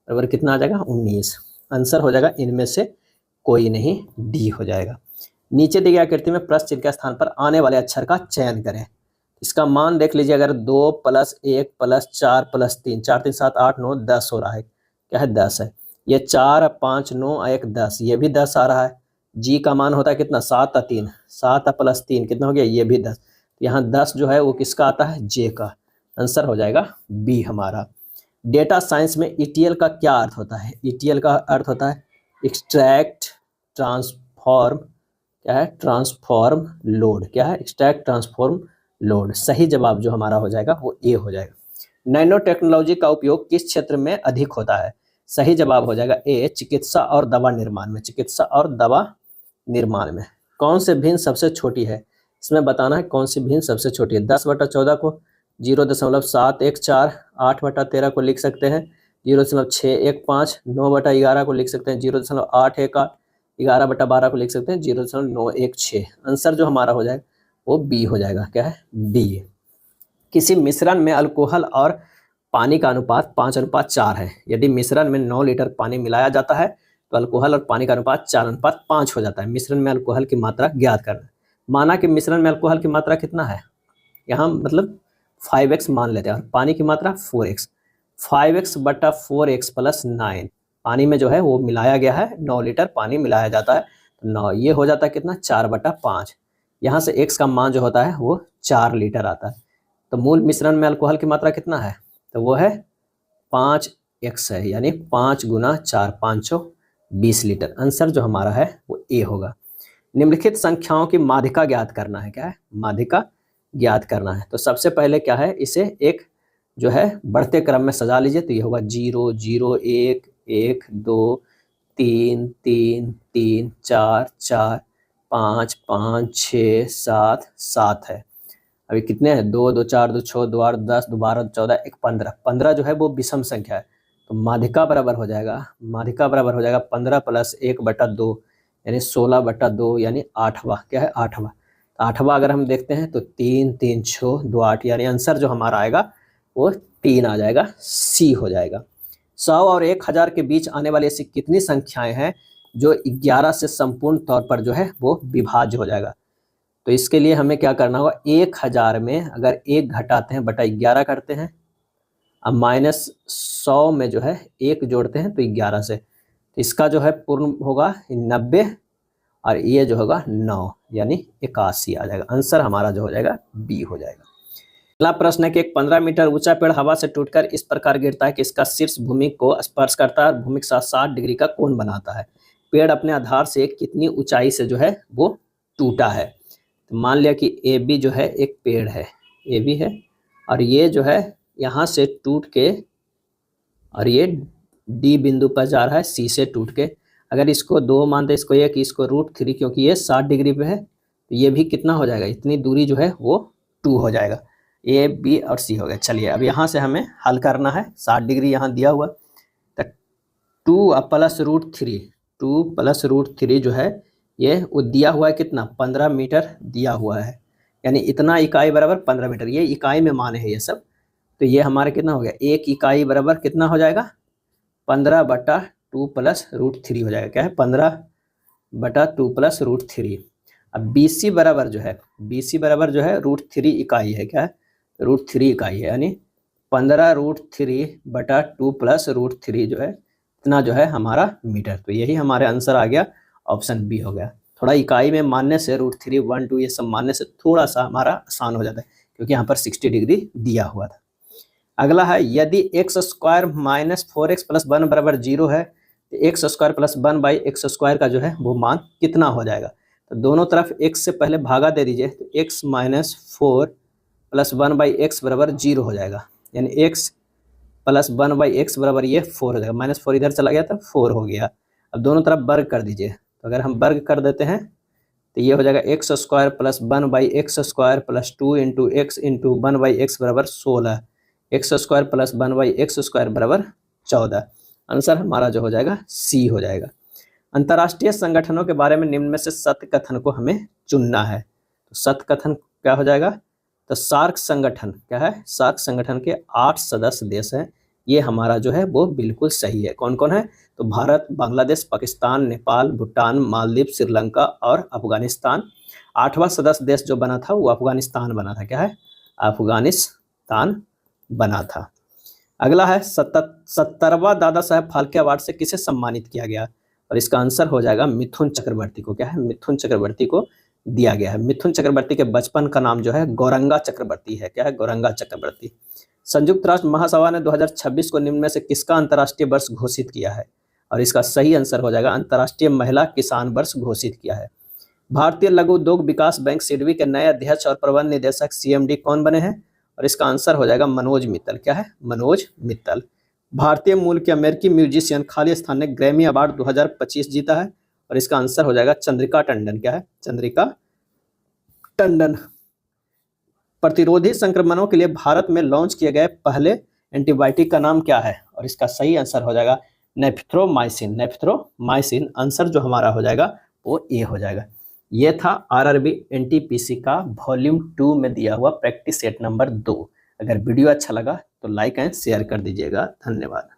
बराबर कितना आ जाएगा? 19। आंसर हो जाएगा इनमें से कोई नहीं, डी हो जाएगा। नीचे दी गई आकृति में प्रश्न चिन्ह के स्थान पर आने वाले अक्षर का चयन करें। इसका मान देख लीजिए, अगर 2 + 1 + 4 + 3, 4 3 7 8 9 10 हो रहा है। क्या है? 10 है। ये 4 5 9 1 10, ये भी 10 आ रहा है। जी का मान होता है कितना? 7 और 3, 7 + 3 कितना हो गया? ये भी 10। यहाँ 10 जो है वो किसका आता है? जे का। आंसर हो जाएगा बी हमारा। डेटा साइंस में ईटीएल का क्या अर्थ होता है? ईटीएल का अर्थ होता है एक्सट्रैक्ट ट्रांसफॉर्म। क्या है? Transform load. क्या है? Extract transform load. सही जवाब जो हमारा हो जाएगा वो ए हो जाएगा। नैनो टेक्नोलॉजी का उपयोग किस क्षेत्र में अधिक होता है? सही जवाब हो जाएगा ए, चिकित्सा और दवा निर्माण में। चिकित्सा और दवा निर्माण में। कौन से भिन्न सबसे छोटी है? इसमें बताना है कौन सी भिन्न सबसे छोटी है। 10/14 को 0.714, 8/13 को लिख सकते हैं 0.615, 9/11 को लिख सकते हैं 0.818, 11/12 को लिख सकते हैं 0.916। आंसर जो हमारा हो जाएगा वो बी हो जाएगा। क्या है? बी। किसी मिश्रण में अल्कोहल और पानी का अनुपात 5:4 है। यदि मिश्रण में 9 लीटर पानी मिलाया जाता है तो अल्कोहल और पानी का अनुपात 4:5 हो जाता है। मिश्रण में अल्कोहल की मात्रा ज्ञात करना। माना कि मिश्रण में अल्कोहल की मात्रा कितना है? यहाँ मतलब 5x मान लेते हैं और पानी की मात्रा 4x। 5x/4x + 9, पानी में जो है वो मिलाया गया है। 9 लीटर पानी मिलाया जाता है तो 9, ये हो जाता है कितना? 4/5। यहाँ से x का मान जो होता है वो 4 लीटर आता है। तो मूल मिश्रण में अल्कोहल की मात्रा कितना है? तो वो है 5x है, यानी 5 × 4 = 520 लीटर। आंसर जो हमारा है वो ए होगा। निम्नलिखित संख्याओं की माध्यिका ज्ञात करना है। क्या है? माध्यिका ज्ञात करना है। तो सबसे पहले क्या है, इसे एक जो है बढ़ते क्रम में सजा लीजिए। तो ये होगा 0 0 1 1 2 3 3 3 4 4 5 5 6 7 7 है। अभी कितने हैं? 2 2 4 2 6 2 8 10 2 12 14 1 15। 15 जो है वो विषम संख्या है, तो माध्यिका बराबर हो जाएगा, माध्यिका बराबर हो जाएगा 15 प्लस 1/2 यानी 16/2 यानी 8वां। क्या है? 8वां। तो 8वां अगर हम देखते हैं तो 3 3 6 2 8 यानी आंसर जो हमारा आएगा वो 3 आ जाएगा, सी हो जाएगा। 100 और 1000 के बीच आने वाली ऐसी कितनी संख्याएं हैं जो 11 से संपूर्ण तौर पर जो है वो विभाज्य हो जाएगा? तो इसके लिए हमें क्या करना होगा, 1000 में अगर 1 घटाते हैं बटा 11 करते हैं, अब -100 में जो है 1 जोड़ते हैं तो 11 से, तो इसका जो है पूर्ण होगा 90 और ये जो होगा 9 यानी 81 आ जाएगा। आंसर हमारा जो हो जाएगा बी हो जाएगा। अगला प्रश्न है कि एक 15 मीटर ऊंचा पेड़ हवा से टूटकर इस प्रकार गिरता है कि इसका शीर्ष भूमि को स्पर्श करता है और भूमि के साथ 60 डिग्री का कोण बनाता है। पेड़ अपने आधार से कितनी ऊंचाई से जो है वो टूटा है? तो मान लिया कि ए बी जो है एक पेड़ है, ए बी है, और ये जो है यहाँ से टूट के और ये डी बिंदु पर जा रहा है सी से टूट के। अगर इसको 2 मानते, इसको 1, इसको √3, क्योंकि ये 60 डिग्री पे है, तो ये भी कितना हो जाएगा, इतनी दूरी जो है वो 2 हो जाएगा। ए बी और सी हो गया। चलिए अब यहाँ से हमें हल करना है। 60 डिग्री यहाँ दिया हुआ, तो 2 प्लस √3, 2 प्लस √3 जो है ये वो दिया हुआ है कितना, 15 मीटर दिया हुआ है, यानी इतना इकाई बराबर 15 मीटर। ये इकाई में माने हैं ये सब, तो ये हमारा कितना हो गया, 1 इकाई बराबर कितना हो जाएगा, 15/2 प्लस √3 हो जाएगा। क्या है? 15/2 प्लस √3। अब बी सी बराबर जो है, बी सी बराबर जो है √3 इकाई है। क्या है? √3 इकाई है, यानी 15√3/2 प्लस √3 जो है इतना जो है हमारा मीटर। तो यही हमारे आंसर आ गया, ऑप्शन बी हो गया। थोड़ा इकाई में मानने से √3 1 2 ये सब मानने से थोड़ा सा हमारा आसान हो जाता है, क्योंकि यहाँ पर 60 डिग्री दिया हुआ था। अगला है, यदि x² - 4x + 1 बराबर 0 है तो x² + 1/x² का जो है वो मान कितना हो जाएगा? तो दोनों तरफ x से पहले भागा दे दीजिए, तो x - 4 + 1/x बराबर 0 हो जाएगा, यानी x + 1/x बराबर ये 4 हो जाएगा। -4 इधर चला गया तो 4 हो गया। अब दोनों तरफ वर्ग कर दीजिए, तो अगर हम वर्ग कर देते हैं तो ये हो जाएगा x² + 1/x² + 2 × x × 1/x बराबर 16, x² + 1/x² बराबर 14। आंसर हमारा जो हो जाएगा सी हो जाएगा। अंतर्राष्ट्रीय संगठनों के बारे में निम्न में से सत्य कथन को हमें चुनना है। तो सत्य कथन क्या हो जाएगा? तो सार्क संगठन, क्या है? सार्क संगठन के 8 सदस्य देश हैं, ये हमारा जो है वो बिल्कुल सही है। कौन कौन है? तो भारत, बांग्लादेश, पाकिस्तान, नेपाल, भूटान, मालदीव, श्रीलंका और अफगानिस्तान। 8वां सदस्य देश जो बना था वो अफगानिस्तान बना था। क्या है? अफगानिस्तान बना था। अगला है 70वां दादा साहेब फाल्के अवार्ड से किसे सम्मानित किया गया? और इसका आंसर हो जाएगा मिथुन चक्रवर्ती को। क्या है? मिथुन चक्रवर्ती को दिया गया है। मिथुन चक्रवर्ती के बचपन का नाम जो है गौरंगा चक्रवर्ती है। क्या है? गौरंगा चक्रवर्ती। संयुक्त राष्ट्र महासभा ने 2026 को निम्न में से किसका अंतर्राष्ट्रीय वर्ष घोषित किया है? और इसका सही आंसर हो जाएगा अंतर्राष्ट्रीय महिला किसान वर्ष घोषित किया है। भारतीय लघु उद्योग विकास बैंक सिडबी के नए अध्यक्ष और प्रबंध निदेशक CMD कौन बने हैं? और इसका आंसर हो जाएगा मनोज मित्तल। क्या है? मनोज मित्तल। भारतीय मूल के अमेरिकी म्यूजिशियन खालिस्तान ने ग्रैमी अवार्ड 2025 जीता है, और इसका आंसर हो जाएगा चंद्रिका टंडन। क्या है? चंद्रिका टंडन। प्रतिरोधी संक्रमणों के लिए भारत में लॉन्च किए गए पहले एंटीबायोटिक का नाम क्या है? और इसका सही आंसर हो जाएगा नेफ्थ्रोमाइसिन। नेफ्थ्रोमाइसिन आंसर जो हमारा हो जाएगा वो ए हो जाएगा। ये था RRB NTPC का वॉल्यूम 2 में दिया हुआ प्रैक्टिस सेट नंबर 2। अगर वीडियो अच्छा लगा तो लाइक एंड शेयर कर दीजिएगा। धन्यवाद।